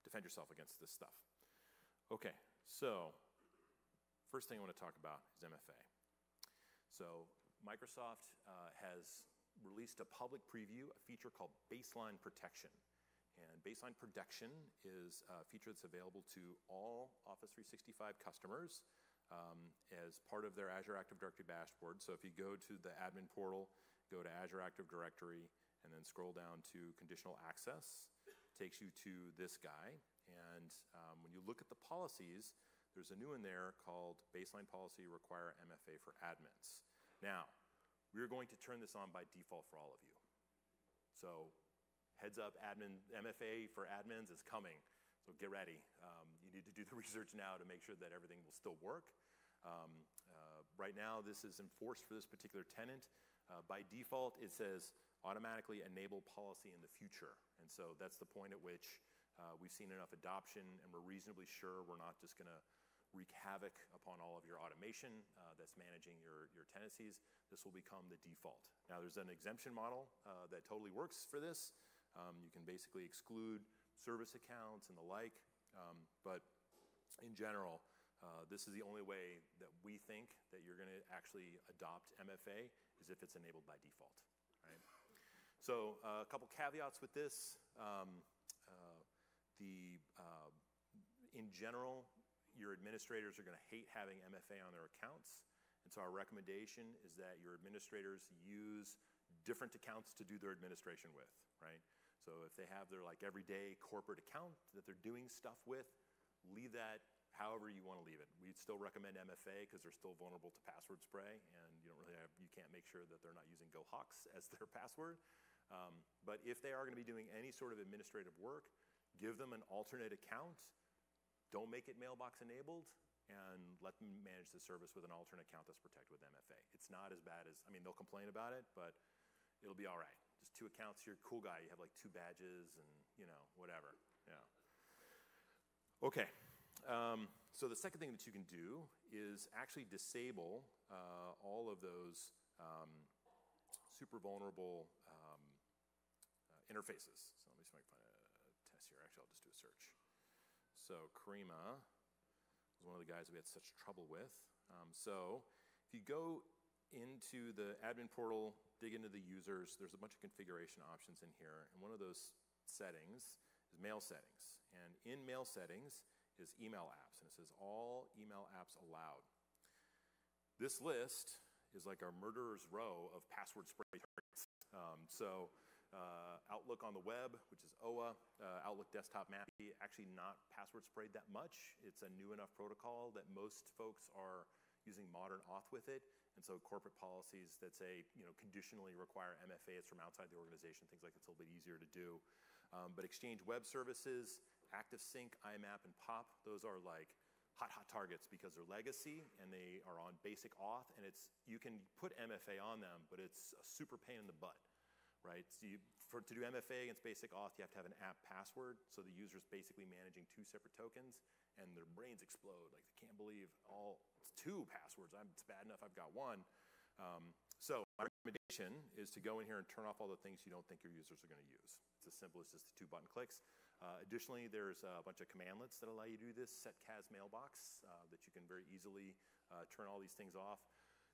defend yourself against this stuff. Okay, so first thing I want to talk about is MFA. So Microsoft has released a public preview, a feature called Baseline Protection. And Baseline Protection is a feature that's available to all Office 365 customers as part of their Azure Active Directory dashboard. So if you go to the admin portal, go to Azure Active Directory, and then scroll down to conditional access, takes you to this guy. And when you look at the policies, there's a new one there called Baseline Policy Require MFA for Admins. Now, we're going to turn this on by default for all of you. So heads up, MFA for admins is coming. So get ready. You need to do the research now to make sure that everything will still work. Right now, this is enforced for this particular tenant. By default, it says automatically enable policy in the future. And so that's the point at which we've seen enough adoption and we're reasonably sure we're not just going to wreak havoc upon all of your automation that's managing your tenancies. This will become the default. Now, there's an exemption model that totally works for this. You can basically exclude service accounts and the like. But in general, this is the only way that we think that you're going to actually adopt MFA is if it's enabled by default. Right? So a couple caveats with this. In general, your administrators are going to hate having MFA on their accounts. And so our recommendation is that your administrators use different accounts to do their administration with, right? So if they have their like everyday corporate account that they're doing stuff with, leave that however you want to leave it. We'd still recommend MFA because they're still vulnerable to password spray, and you can't make sure that they're not using GoHawks as their password. But if they are going to be doing any sort of administrative work, give them an alternate account. Don't make it mailbox enabled, and let them manage the service with an alternate account that's protected with MFA. It's not as bad as, they'll complain about it, but it'll be all right. Just 2 accounts, you're a cool guy. You have like 2 badges and, whatever. Yeah. Okay. So the second thing that you can do is actually disable all of those super vulnerable interfaces. So let me see if I can find a test here. Actually, I'll just do a search. So Karima was one of the guys we had such trouble with. So if you go into the admin portal, dig into the users, there's a bunch of configuration options in here. And one of those settings is mail settings. And in mail settings is email apps. And it says all email apps allowed. This list is like our murderer's row of password spray targets. Outlook on the web, which is OA, Outlook Desktop MAPI, actually not password sprayed that much. It's a new enough protocol that most folks are using modern auth with it. And so corporate policies that say, conditionally require MFA, it's from outside the organization, things like it's a little bit easier to do. But Exchange Web Services, ActiveSync, IMAP, and POP, those are like hot targets because they're legacy and they are on basic auth. And you can put MFA on them, but it's a super pain in the butt. Right? So to do MFA against basic auth, you have to have an app password. So the user's basically managing 2 separate tokens, and their brains explode. Like, they can't believe it's 2 passwords. It's bad enough I've got 1. So my recommendation is to go in here and turn off all the things you don't think your users are going to use. It's as simple as just the 2 button clicks. Additionally, there's a bunch of commandlets that allow you to do this. Set CAS mailbox that you can very easily turn all these things off.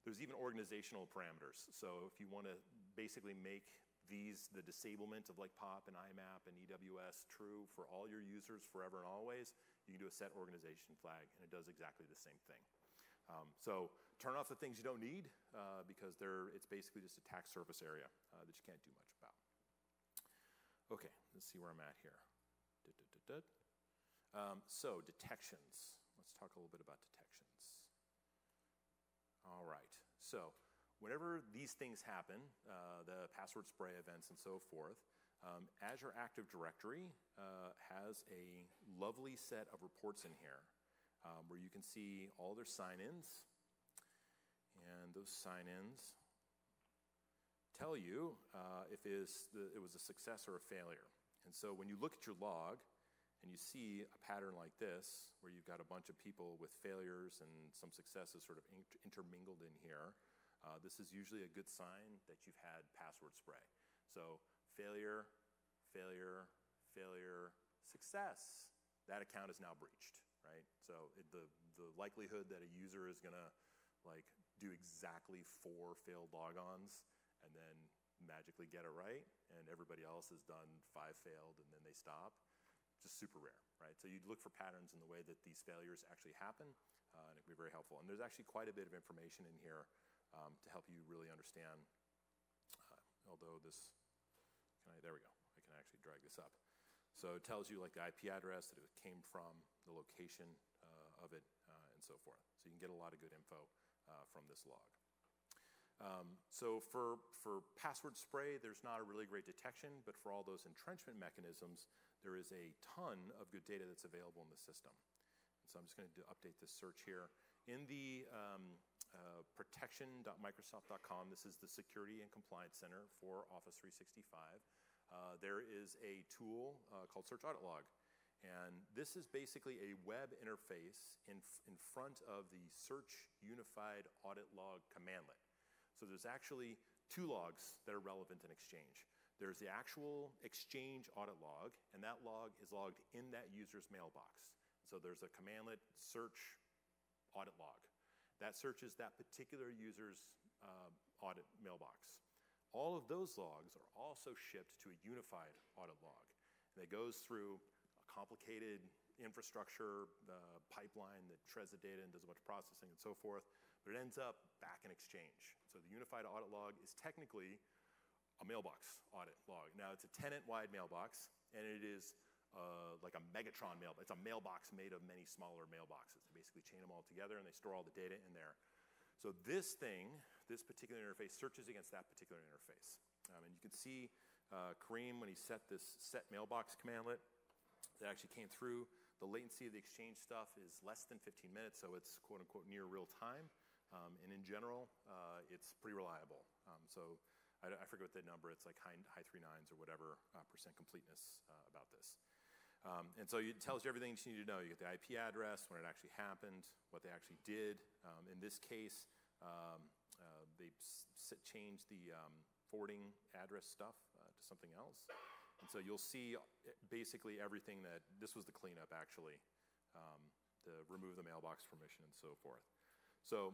There's even organizational parameters. So if you want to basically make the disablement of like POP and IMAP and EWS true for all your users forever and always, you can do a set organization flag, and it does exactly the same thing. So turn off the things you don't need because it's basically just a tax surface area that you can't do much about. Okay, let's see where I'm at here. So detections. Let's talk a little bit about detections. All right, so whenever these things happen, the password spray events and so forth, Azure Active Directory has a lovely set of reports in here where you can see all their sign-ins, and those sign-ins tell you if it was a success or a failure. And so when you look at your log and you see a pattern like this, where you've got a bunch of people with failures and some successes sort of intermingled in here, this is usually a good sign that you've had password spray. So failure, failure, failure, success, that account is now breached, right? So the likelihood that a user is going to like do exactly 4 failed logons and then magically get it right, and everybody else has done 5 failed, and then they stop. Just super rare, right? So you'd look for patterns in the way that these failures actually happen, and it can be very helpful. And there's actually quite a bit of information in here to help you really understand, although this, there we go, I can actually drag this up. So it tells you like the IP address that it came from, the location of it, and so forth. So you can get a lot of good info from this log. So for password spray, there's not a really great detection, but for all those entrenchment mechanisms, there is a ton of good data that's available in the system. And so I'm just going to update this search here. In the protection.microsoft.com, this is the Security and Compliance Center for Office 365, there is a tool called Search Audit Log. And this is basically a web interface in front of the Search Unified Audit Log commandlet. So there's actually 2 logs that are relevant in Exchange. There's the actual Exchange audit log, and that log is logged in that user's mailbox. So there's a commandlet search audit log. That searches that particular user's audit mailbox. All of those logs are also shipped to a unified audit log. And it goes through a complicated infrastructure pipeline that shreds the data and does a bunch of processing and so forth, but it ends up back in Exchange. So the unified audit log is technically a mailbox audit log. Now it's a tenant-wide mailbox, and it is like a Megatron mailbox. It's a mailbox made of many smaller mailboxes. They basically chain them all together, and they store all the data in there. So this thing, this particular interface, searches against that particular interface. And you can see Kareem, when he set this set mailbox commandlet, that actually came through. The latency of the Exchange stuff is less than 15 minutes, so it's quote-unquote near real time. And in general, it's pretty reliable. So I forget what the number, it's like high 39s or whatever percent completeness about this. And so it tells you everything you need to know. You get the IP address, when it actually happened, what they actually did. In this case, they changed the forwarding address stuff to something else. And so you'll see basically everything that, this was the cleanup actually, to remove the mailbox permission and so forth. So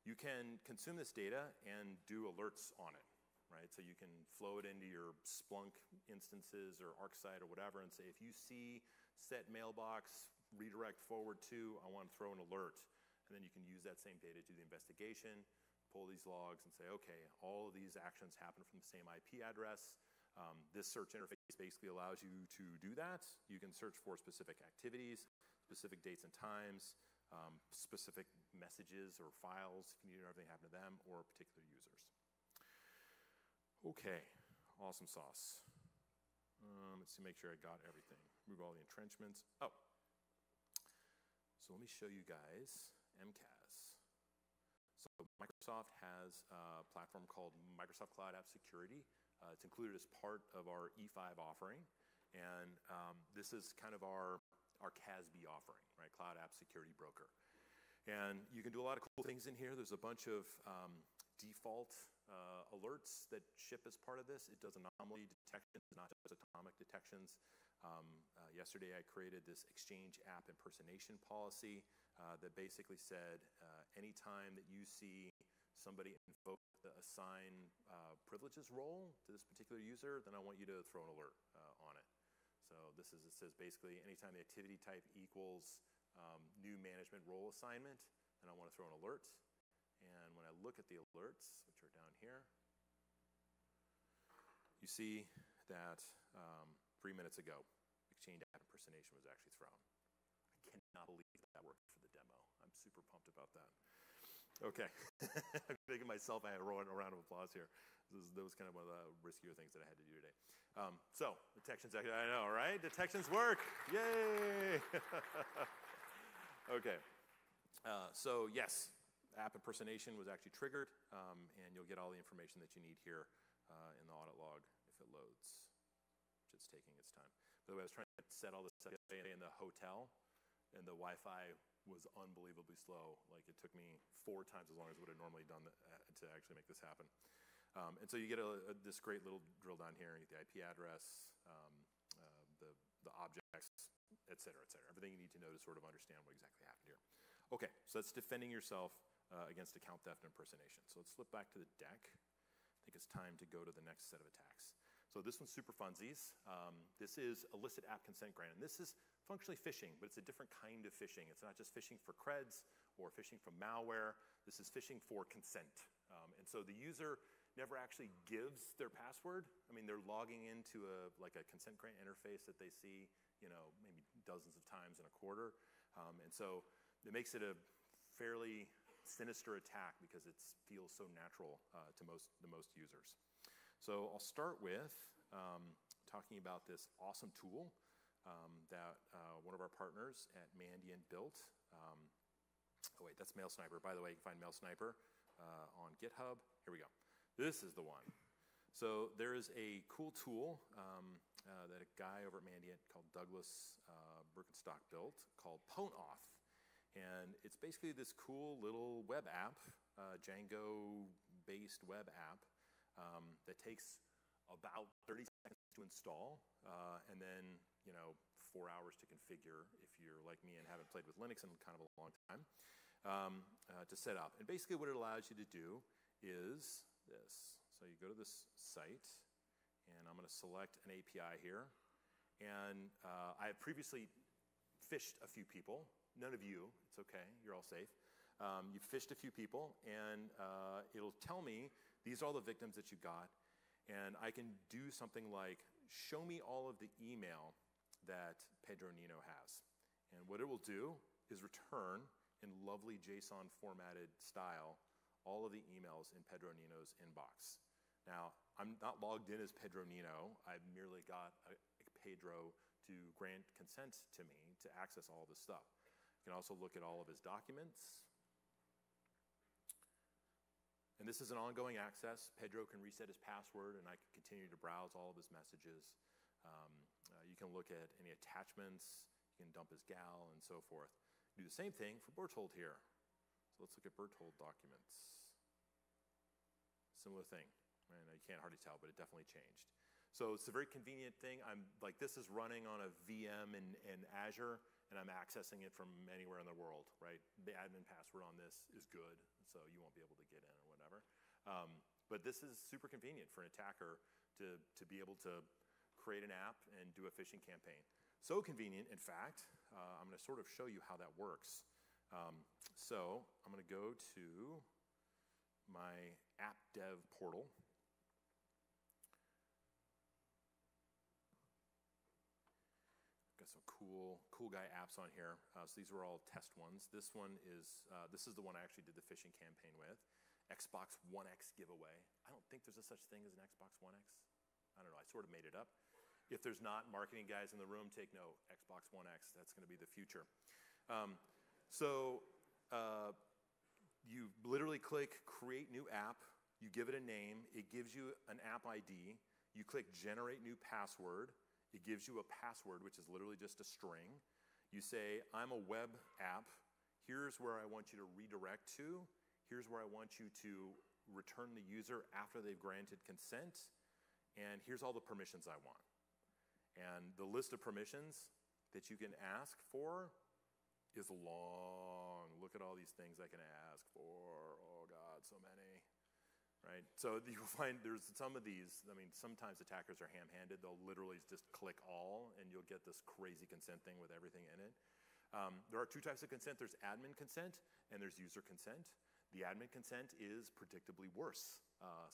you can consume this data and do alerts on it. Right? So you can flow it into your Splunk instances or ArcSight or whatever and say, if you see set mailbox, redirect forward to, I want to throw an alert. And then you can use that same data to do the investigation, pull these logs and say, okay, all of these actions happen from the same IP address. This search interface basically allows you to do that. You can search for specific activities, specific dates and times, specific messages or files, if you need to know everything happen to them, or particular users. Okay, awesome sauce. Let's see, make sure I got everything. Remove all the entrenchments. Oh, so let me show you guys MCAS. So Microsoft has a platform called Microsoft Cloud App Security. It's included as part of our E5 offering. And this is kind of our CASB offering, right? Cloud App Security Broker. And you can do a lot of cool things in here. There's a bunch of default alerts that ship as part of this. It does anomaly detections, not just atomic detections. Yesterday I created this Exchange app impersonation policy that basically said anytime that you see somebody invoke the assign privileges role to this particular user, then I want you to throw an alert on it. So this is, it says basically anytime the activity type equals new management role assignment, then I want to throw an alert. And when I look at the alerts, which are down here, you see that 3 minutes ago, Exchange app impersonation was actually thrown. I cannot believe that worked for the demo. I'm super pumped about that. Okay, I'm making myself a round of applause here. That was kind of one of the riskier things that I had to do today. So, detections, I know, right? Detections work, yay! Okay, so yes, app impersonation was actually triggered, and you'll get all the information that you need here in the audit log if it loads, which it's taking its time. By the way, I was trying to set all this up yesterday in the hotel, and the Wi-Fi was unbelievably slow. Like, it took me 4 times as long as it would have normally done to actually make this happen. And so you get this great little drill down here, and you get the IP address, the objects, et cetera, et cetera. Everything you need to know to sort of understand what exactly happened here. Okay, so that's defending yourself against account theft and impersonation. So let's flip back to the deck. I think it's time to go to the next set of attacks. So this one's super funsies. This is illicit app consent grant. And this is functionally phishing, but it's a different kind of phishing. It's not just phishing for creds or phishing from malware. This is phishing for consent. And so the user never actually gives their password. I mean, they're logging into a consent grant interface that they see, maybe dozens of times in a quarter. And so it makes it a fairly sinister attack because it feels so natural to the most users. So I'll start with talking about this awesome tool that one of our partners at Mandiant built. Oh wait, that's MailSniper. By the way, you can find MailSniper on GitHub. Here we go. This is the one. So there is a cool tool that a guy over at Mandiant called Douglas Birkenstock built called PwnAuth. And it's basically this cool little web app, Django-based web app, that takes about 30 seconds to install, and then 4 hours to configure if you're like me and haven't played with Linux in kind of a long time, to set up. And basically what it allows you to do is this. So you go to this site, and I'm going to select an API here. And I have previously phished a few people. None of you. It's okay. You're all safe. You've phished a few people, and it'll tell me these are all the victims that you got. And I can do something like, show me all of the email that Pedro Nino has. And what it will do is return in lovely JSON formatted style all of the emails in Pedro Nino's inbox. Now, I'm not logged in as Pedro Nino. I've merely got Pedro to grant consent to me to access all this stuff. You can also look at all of his documents. And this is an ongoing access. Pedro can reset his password, and I can continue to browse all of his messages. You can look at any attachments. You can dump his gal, and so forth. Do the same thing for Berthold here. So let's look at Berthold documents. Similar thing. And you can't hardly tell, but it definitely changed. So it's a very convenient thing. This is running on a VM in Azure, and I'm accessing it from anywhere in the world, right? The admin password on this is good, so you won't be able to get in or whatever. But this is super convenient for an attacker to be able to create an app and do a phishing campaign. So convenient, in fact, I'm going to sort of show you how that works. So I'm going to go to my app dev portal. Got some cool guy apps on here. So these were all test ones. This is the one I actually did the phishing campaign with. Xbox One X giveaway. I don't think there's a such thing as an Xbox One X. I don't know, I sort of made it up. If there's not, marketing guys in the room, take note. Xbox One X, that's going to be the future. You literally click Create New App. You give it a name. It gives you an app ID. You click Generate New Password. It gives you a password, which is literally just a string. You say, I'm a web app. Here's where I want you to redirect to. Here's where I want you to return the user after they've granted consent. And here's all the permissions I want. And the list of permissions that you can ask for is long. Look at all these things I can ask for. Oh God, so many. Right? So you'll find there's some of these, sometimes attackers are ham-handed. They'll literally just click all, and you'll get this crazy consent thing with everything in it. There are two types of consent. There's admin consent, and there's user consent. The admin consent is predictably worse.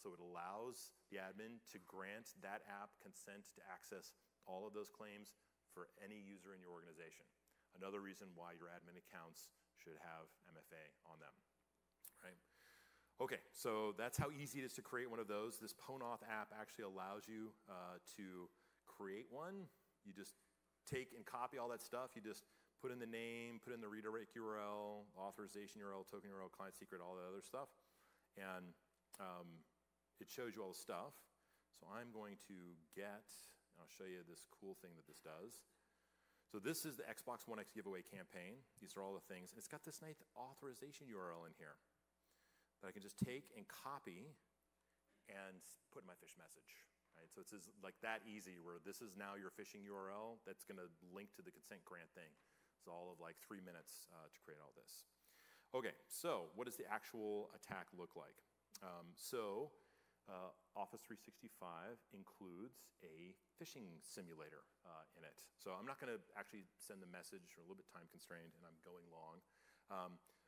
So it allows the admin to grant that app consent to access all of those claims for any user in your organization. Another reason why your admin accounts should have MFA on them, right? Okay, so that's how easy it is to create one of those. This PwnAuth app actually allows you to create one. You just take and copy all that stuff. You just put in the name, put in the redirect URL, authorization URL, token URL, client secret, all that other stuff. And it shows you all the stuff. So I'm going to I'll show you this cool thing that this does. So this is the Xbox One X giveaway campaign. These are all the things. And it's got this nice authorization URL in here that I can just take and copy and put in my phish message. Right? So it's like that easy, where this is now your phishing URL that's going to link to the consent grant thing. It's all of like 3 minutes to create all this. Okay, so what does the actual attack look like? Office 365 includes a phishing simulator in it. So I'm not going to actually send the message, we're a little bit time constrained and I'm going long.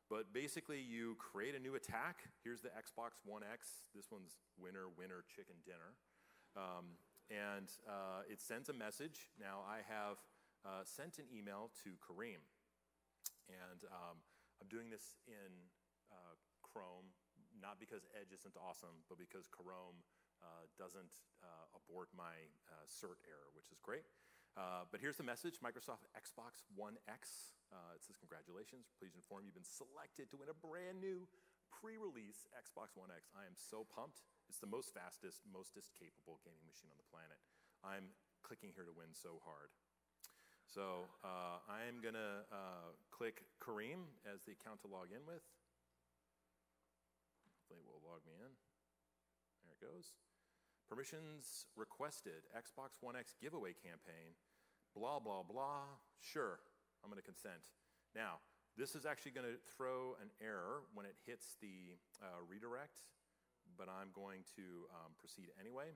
But basically you create a new attack. Here's the Xbox One X. This one's winner, winner, chicken dinner. And it sends a message. Now I have sent an email to Kareem. And I'm doing this in Chrome, not because Edge isn't awesome, but because Chrome doesn't abort my cert error, which is great. But here's the message, Microsoft Xbox One X. It says, congratulations, please inform you've been selected to win a brand new pre-release Xbox One X. I am so pumped. It's the most fastest, mostest capable gaming machine on the planet. I'm clicking here to win so hard. So I'm gonna click Kareem as the account to log in with. Hopefully it will log me in. There it goes. Permissions requested, Xbox One X giveaway campaign, blah, blah, blah. Sure, I'm gonna consent. Now, this is actually gonna throw an error when it hits the redirect, but I'm going to proceed anyway.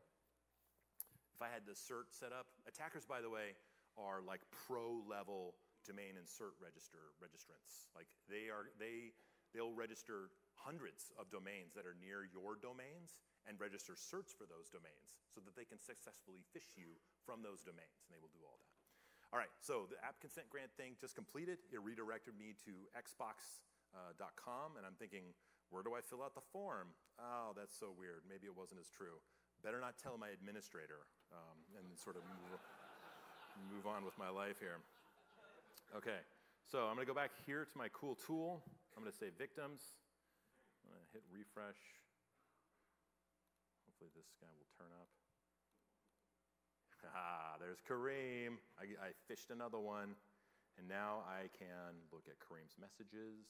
If I had the cert set up, attackers, by the way, are like pro-level domain and cert registrants. Like they'll register hundreds of domains that are near your domains and register certs for those domains so that they can successfully phish you from those domains, and they will do all that. All right, so the app consent grant thing just completed. It redirected me to xbox.com, and I'm thinking, where do I fill out the form? Oh, that's so weird. Maybe it wasn't as true. Better not tell my administrator and sort of move on with my life here. Okay, so I'm gonna go back here to my cool tool. I'm gonna say victims. I'm gonna hit refresh. Hopefully this guy will turn up. Ah, there's Kareem. I fished another one. And now I can look at Kareem's messages.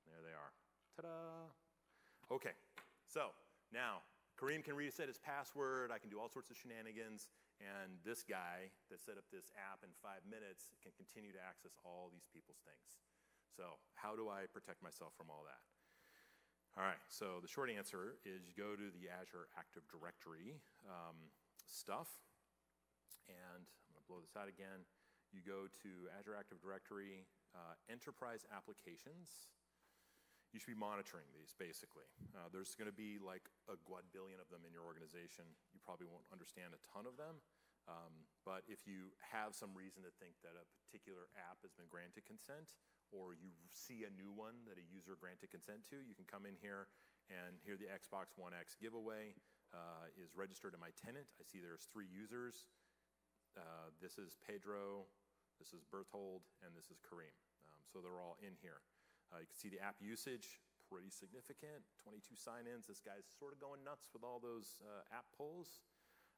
There they are. Ta-da! Okay, so now Kareem can reset his password. I can do all sorts of shenanigans. And this guy that set up this app in 5 minutes can continue to access all these people's things. So how do I protect myself from all that? All right, so the short answer is you go to the Azure Active Directory stuff, and I'm gonna blow this out again. You go to Azure Active Directory, Enterprise Applications. You should be monitoring these, basically. There's gonna be like a quadbillion of them in your organization. You probably won't understand a ton of them, but if you have some reason to think that a particular app has been granted consent, or you see a new one that a user granted consent to, you can come in here, and here the Xbox One X giveaway is registered to my tenant. I see there's 3 users. This is Pedro, this is Berthold, and this is Kareem. So they're all in here. You can see the app usage, pretty significant, 22 sign-ins. This guy's sort of going nuts with all those app pulls.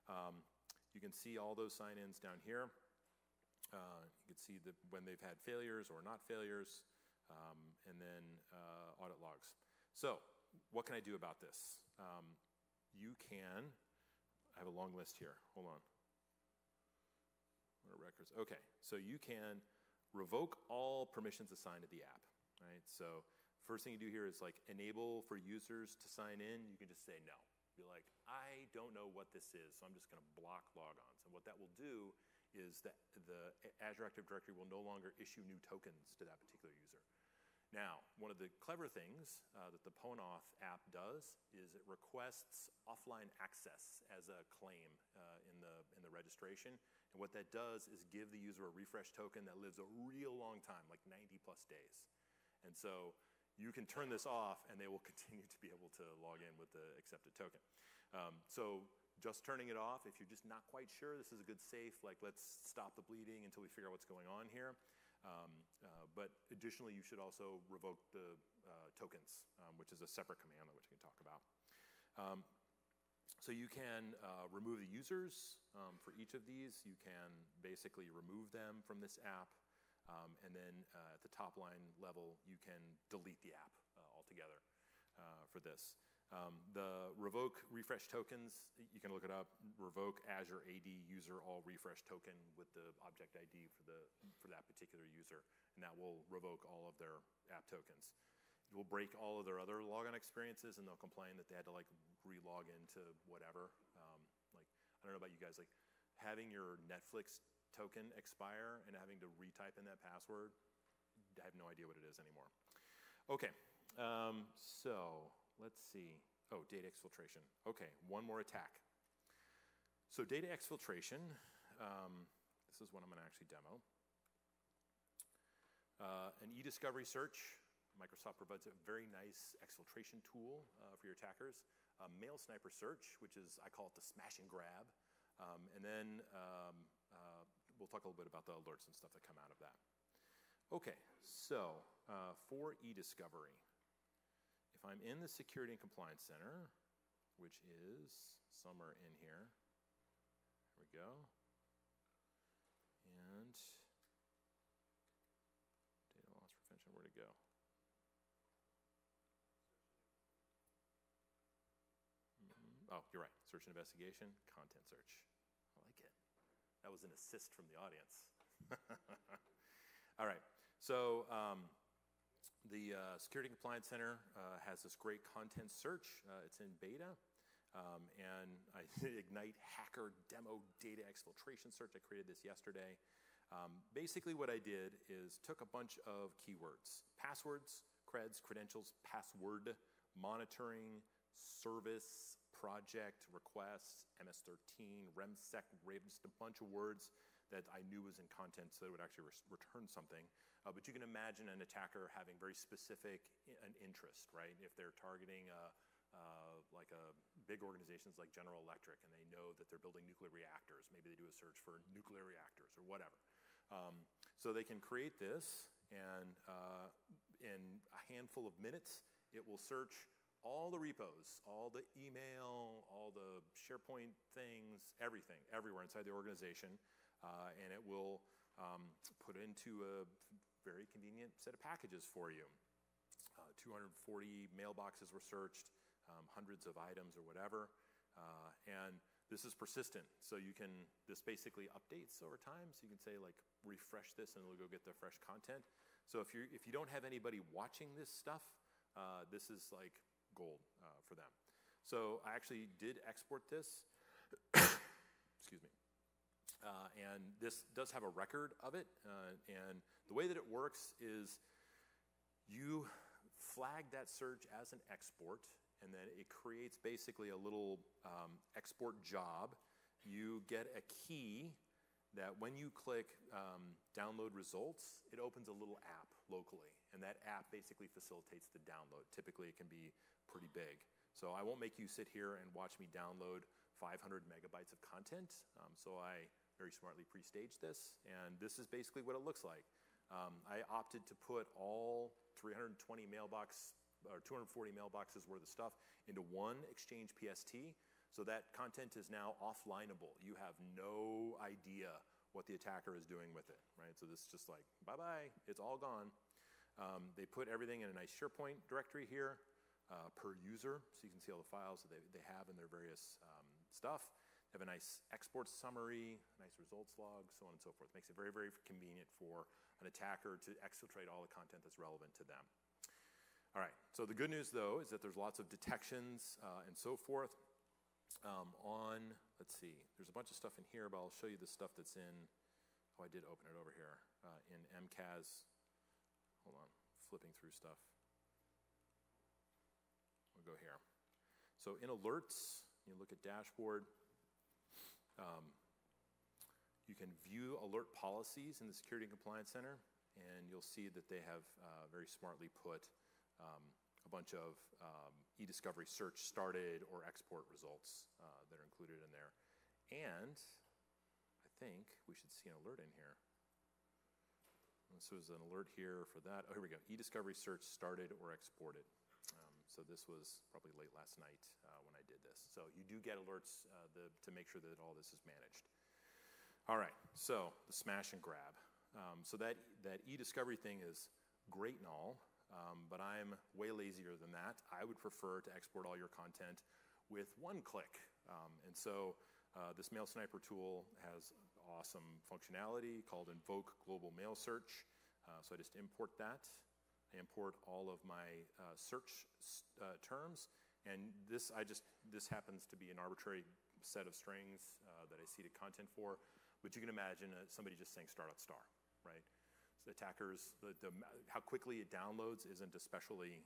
You can see all those sign-ins down here. You can see when they've had failures or not failures, and then audit logs. So what can I do about this? I have a long list here. Hold on. What are records? Okay, so you can revoke all permissions assigned to the app. Right? So first thing you do here is like enable for users to sign in. You can just say no. Be like, I don't know what this is, so I'm just gonna block logons. And what that will do is that the Azure Active Directory will no longer issue new tokens to that particular user. Now, one of the clever things that the Ponoth app does is it requests offline access as a claim in the registration. And what that does is give the user a refresh token that lives a real long time, like 90+ days. And so you can turn this off and they will continue to be able to log in with the accepted token. So just turning it off, if you're just not quite sure, this is a good safe, like let's stop the bleeding until we figure out what's going on here. But additionally, you should also revoke the tokens, which is a separate command which we can talk about. So you can remove the users for each of these. You can basically remove them from this app. And then at the top line level, you can delete the app altogether for this. The revoke refresh tokens, you can look it up, revoke Azure AD user all refresh token with the object ID for that particular user, and that will revoke all of their app tokens. will break all of their other logon experiences, and they'll complain that they had to like re-log into whatever. Like, I don't know about you guys, like having your Netflix token expire and having to retype in that password, I have no idea what it is anymore. Okay, so let's see. Oh, data exfiltration. Okay, one more attack. So data exfiltration, this is what I'm gonna actually demo. An e-discovery search. Microsoft provides a very nice exfiltration tool for your attackers. Mail sniper search, which is, I call it the smash and grab. And then we'll talk a little bit about the alerts and stuff that come out of that. Okay, so for e-discovery, if I'm in the Security and Compliance Center, which is somewhere in here, there we go. And data loss prevention, where'd it go? Oh, you're right. Search and investigation, content search. I like it. That was an assist from the audience. All right. So the Security and Compliance Center has this great content search. It's in beta. And I Ignite Hacker Demo Data Exfiltration Search. I created this yesterday. Basically what I did is took a bunch of keywords. Passwords, creds, credentials, password, monitoring, service, project, requests, MS-13, REMSEC, just a bunch of words that I knew was in content so it would actually return something. But you can imagine an attacker having very specific an interest, right? If they're targeting like a big organizations like General Electric and they know that they're building nuclear reactors, maybe they do a search for nuclear reactors or whatever. So they can create this, and in a handful of minutes, it will search all the repos, all the email, all the SharePoint things, everything, everywhere inside the organization, and it will put into a very convenient set of packages for you. 240 mailboxes were searched, hundreds of items or whatever, and this is persistent, so you can, this basically updates over time, so you can say like refresh this and it'll go get the fresh content. So if you don't have anybody watching this stuff, this is like gold for them. So I actually did export this, excuse me, and this does have a record of it, and the way that it works is you flag that search as an export, and then it creates basically a little export job. You get a key that when you click download results, it opens a little app locally, and that app basically facilitates the download. Typically, it can be pretty big. So I won't make you sit here and watch me download 500 megabytes of content. So I very smartly pre-staged this, and this is basically what it looks like. I opted to put all 320 mailbox or 240 mailboxes worth of stuff into one Exchange PST, so that content is now offlineable. You have no idea what the attacker is doing with it, right? So this is just like, bye-bye, it's all gone. They put everything in a nice SharePoint directory here per user, so you can see all the files that they have in their various stuff. They have a nice export summary, nice results log, so on and so forth. Makes it very, very convenient for an attacker to exfiltrate all the content that's relevant to them. All right, so the good news, though, is that there's lots of detections and so forth. Let's see, there's a bunch of stuff in here, but I'll show you the stuff that's in, oh, I did open it over here, in MCAS. Hold on, flipping through stuff. We'll go here. So in alerts, you look at dashboard. You can view alert policies in the Security and Compliance Center, and you'll see that they have very smartly put a bunch of e-discovery search started or export results that are included in there. And I think we should see an alert in here. So there's an alert here for that. Oh, here we go. E-discovery search started or exported. So this was probably late last night when I did this. So you do get alerts to make sure that all this is managed. All right, so the smash and grab. So that e-discovery thing is great and all, but I'm way lazier than that. I would prefer to export all your content with one click. And so this Mail Sniper tool has awesome functionality called Invoke Global Mail Search. So I just import that. I import all of my search terms, and this happens to be an arbitrary set of strings that I seeded content for, but you can imagine somebody just saying start at star, right? So the attackers, how quickly it downloads isn't especially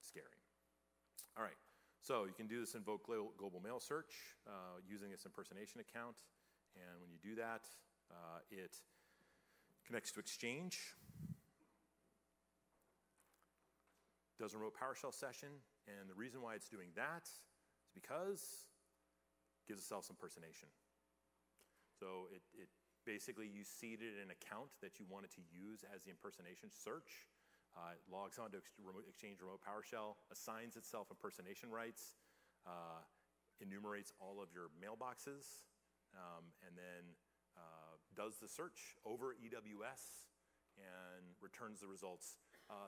scary. All right, so you can do this invoke global mail search using this impersonation account, and when you do that, it connects to Exchange, does a remote PowerShell session, and the reason why it's doing that is because it gives itself some impersonation. So it basically, you seeded an account that you wanted to use as the impersonation search. It logs on to Exchange Remote PowerShell, assigns itself impersonation rights, enumerates all of your mailboxes, and then does the search over EWS and returns the results.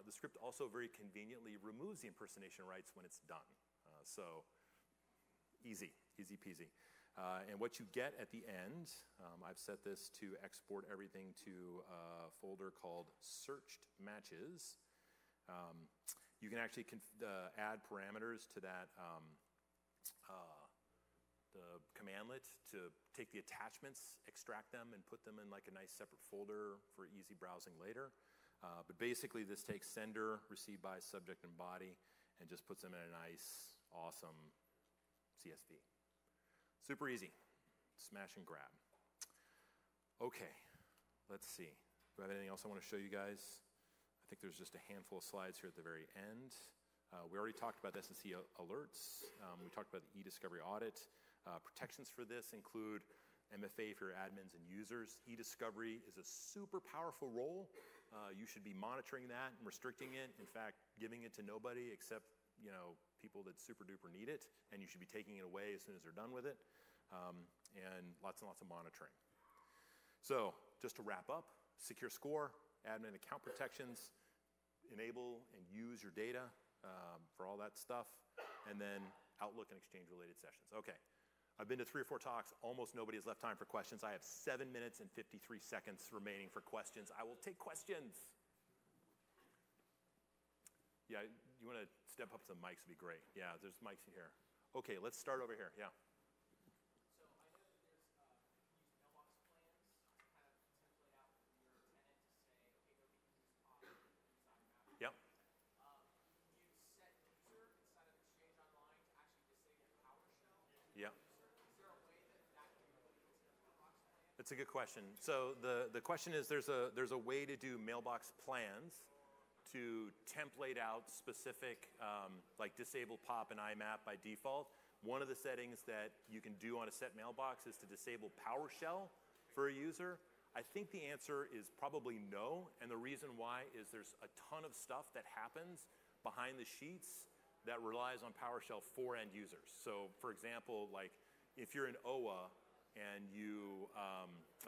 The script also very conveniently removes the impersonation rights when it's done. So easy peasy. And what you get at the end, I've set this to export everything to a folder called searched matches. You can actually add parameters to that the commandlet to take the attachments, extract them, and put them in like a nice separate folder for easy browsing later. But basically, this takes sender, received by, subject, and body, and just puts them in a nice, awesome CSV. Super easy. Smash and grab. Okay, let's see. Do I have anything else I want to show you guys? I think there's just a handful of slides here at the very end. We already talked about SNC alerts. We talked about the e-discovery audit. Protections for this include MFA for your admins and users. E-discovery is a super powerful role. You should be monitoring that and restricting it. In fact, giving it to nobody except people that super duper need it, and you should be taking it away as soon as they're done with it, and lots of monitoring. So just to wrap up, secure score, admin account protections, enable and use your data for all that stuff, and then Outlook and Exchange related sessions. Okay, I've been to 3 or 4 talks. Almost nobody has left time for questions. I have 7 minutes and 53 seconds remaining for questions. I will take questions. Yeah, you want to step up some mics would be great. Yeah, there's mics in here. Okay, let's start over here. Yeah. So I know that there's use mailbox plans to kind of template out for your tenant to say, okay, go get use pop, use IMAP. Yep. You set user inside of Exchange Online to actually disable PowerShell. Yep. Is there a way that that can be put into the mailbox plan? That's a good question. So the question is, there's a way to do mailbox plans to template out specific, like disable POP and IMAP by default. One of the settings that you can do on a set mailbox is to disable PowerShell for a user. I think the answer is probably no, and the reason why is there's a ton of stuff that happens behind the sheets that relies on PowerShell for end users. So for example, like if you're in OWA and you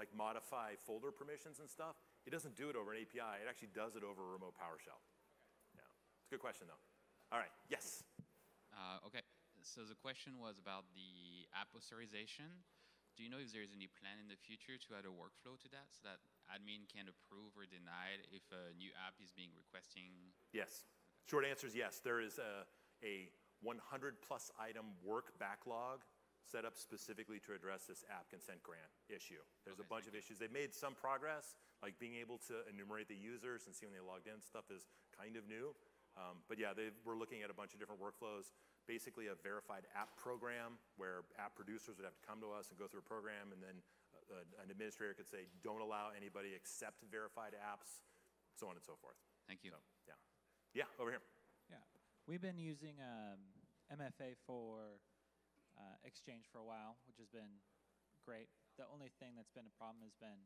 like modify folder permissions and stuff, it doesn't do it over an API. It actually does it over a remote PowerShell. Yeah, it's a good question though. All right, yes. Okay, so the question was about the app authorization. Do you know if there's any plan in the future to add a workflow to that so that admin can approve or deny it if a new app is being requesting? Yes. Short answer is yes. There is a 100 plus item work backlog set up specifically to address this app consent grant issue. There's a bunch of issues. They've made some progress, like being able to enumerate the users and see when they logged in. Stuff is kind of new. But yeah, we're looking at a bunch of different workflows. Basically a verified app program where app producers would have to come to us and go through a program, and then an administrator could say, don't allow anybody except verified apps, so on and so forth. Thank you. So, yeah. Yeah, over here. Yeah, we've been using MFA for Exchange for a while, which has been great. The only thing that's been a problem has been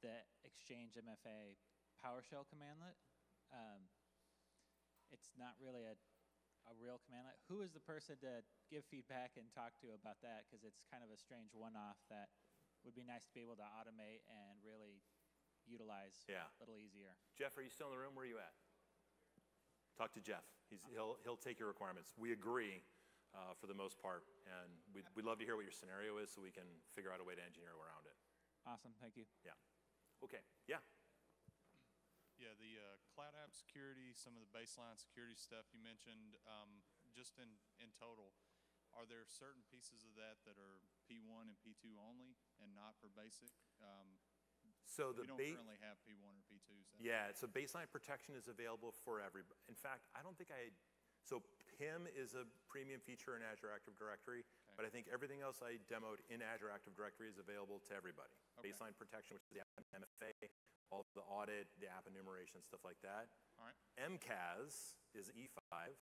the Exchange MFA PowerShell commandlet. It's not really a real commandlet. Who is the person to give feedback and talk to about that? Because it's kind of a strange one-off that would be nice to be able to automate and really utilize a little easier. Jeff, are you still in the room? Where are you at? Talk to Jeff. He'll take your requirements. We agree for the most part, and we'd love to hear what your scenario is so we can figure out a way to engineer around it. Awesome, thank you. Yeah. Okay, yeah. Yeah, the cloud app security, some of the baseline security stuff you mentioned, just in total, are there certain pieces of that that are P1 and P2 only and not for basic? So the We don't currently have P1 or P2. yeah, so baseline protection is available for everybody. In fact, I don't think so PIM is a premium feature in Azure Active Directory, but I think everything else I demoed in Azure Active Directory is available to everybody. Okay. Baseline protection, which is the MFA, all the audit, the app enumeration, stuff like that. All right. MCAS is E5,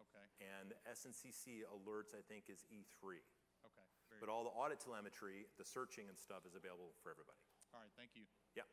Okay. and SNCC alerts, I think, is E3. Okay. Very But all the audit telemetry, the searching and stuff is available for everybody. All right. Thank you. Yeah.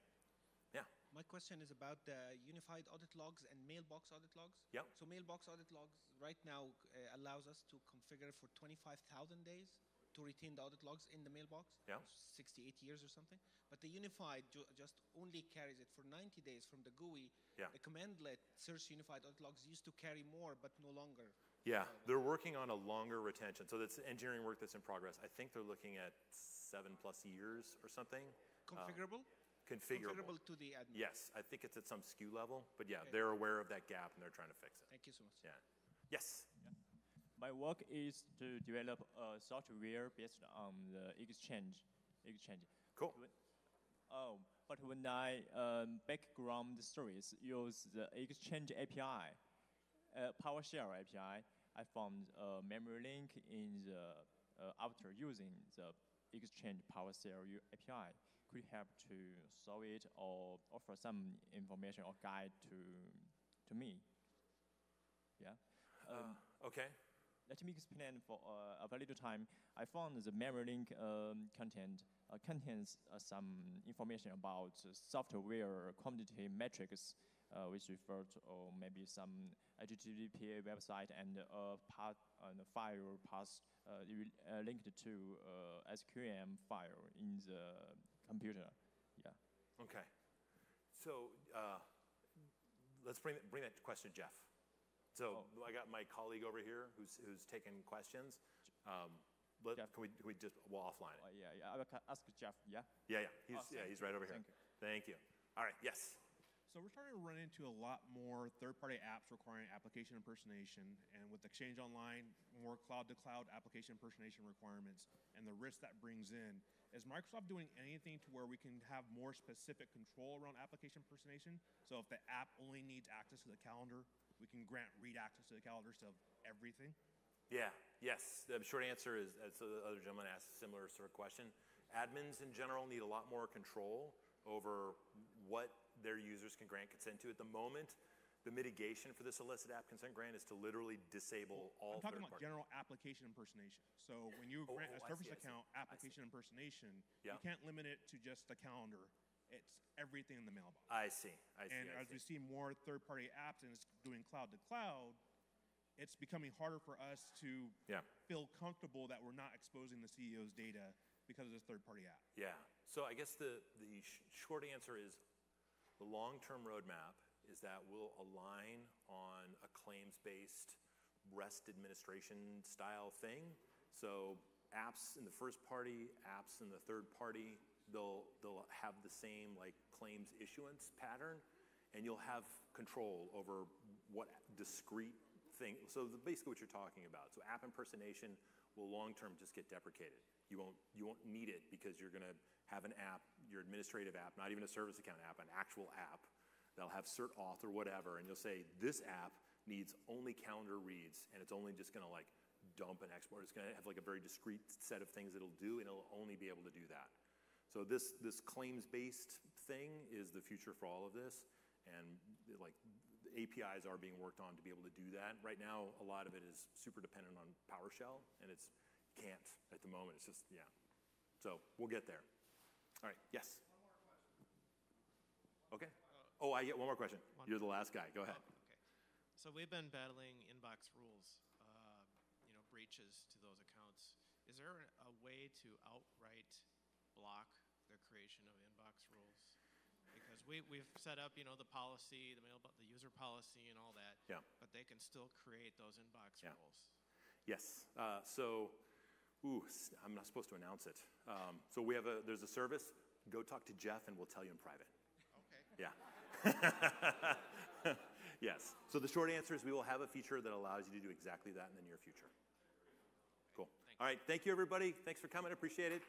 Yeah. My question is about the unified audit logs and mailbox audit logs. Yep. So mailbox audit logs right now allows us to configure for 25,000 days to retain the audit logs in the mailbox. Yeah. 68 years or something. But the unified just only carries it for 90 days from the GUI. Yeah. The commandlet search unified audit logs used to carry more, but no longer. Yeah, they're working on a longer retention. So that's engineering work that's in progress. I think they're looking at 7+ years or something. Configurable? Configurable. To the admin. Yes, I think it's at some SKU level, but yeah, Okay. they're aware of that gap and they're trying to fix it. Thank you so much. Yeah. Yes. My work is to develop a software based on the exchange. Cool. But when I background stories use the Exchange API, PowerShell API, I found a memory link in the after using the Exchange PowerShell API. Could you help to solve it or offer some information or guide to me? Yeah. Okay. Let me explain for a very little time. I found the memory link contains some information about software quantity metrics, which refer to maybe some HTTP website and file path linked to SQM file in the computer. Yeah. Okay. So let's bring that question to Jeff. So I got my colleague over here who's taking questions. Jeff. Can we just offline it? Yeah. I will ask Jeff. Yeah. Yeah. He's right over here. Thank you. Thank you. All right. Yes. So we're starting to run into a lot more third-party apps requiring application impersonation, and with Exchange Online, more cloud-to-cloud application impersonation requirements, and the risk that brings in. Is Microsoft doing anything to where we can have more specific control around application impersonation? So if the app only needs access to the calendar, we can grant read access to the calendar instead of everything? Yeah. Yes. The short answer is, as the other gentleman asked a similar sort of question, admins in general need a lot more control over what their users can grant consent to. At the moment, the mitigation for this illicit app consent grant is to literally disable all I'm talking third about party. general application impersonation. So when you grant a I service see. account application impersonation, Yeah. you can't limit it to just the calendar. It's everything in the mailbox. I see. And as we see more third-party apps and it's doing cloud to cloud, it's becoming harder for us to feel comfortable that we're not exposing the CEO's data because of this third-party app. Yeah. So I guess the short answer is the long-term roadmap is that we'll align on a claims-based REST administration style thing. So apps in the first party, apps in the third party, they'll have the same like claims issuance pattern, and you'll have control over what discrete thing. So basically what you're talking about. So app impersonation will long-term just get deprecated. You won't need it because you're going to have an app, your administrative app, not even a service account app, an actual app. They'll have cert auth or whatever, and you'll say this app needs only calendar reads, and it's only just going to like dump and export. It's going to have like a very discrete set of things it'll do, and it'll only be able to do that. So this claims-based thing is the future for all of this, and like the APIs are being worked on to be able to do that. Right now, a lot of it is super dependent on PowerShell, and it's can't at the moment. It's just So we'll get there. All right. Yes. One more question. Okay. Oh, I get one more question. You're the last guy. Go ahead. Okay. So we've been battling inbox rules, breaches to those accounts. Is there a way to outright block the creation of inbox rules? Because we've set up, the policy, the user policy and all that. Yeah. But they can still create those inbox rules. Yes. I'm not supposed to announce it. So there's a service. Go talk to Jeff, and we'll tell you in private. Okay. Yeah. Yes. So the short answer is we will have a feature that allows you to do exactly that in the near future. Cool. All right. Thank you, everybody. Thanks for coming. Appreciate it.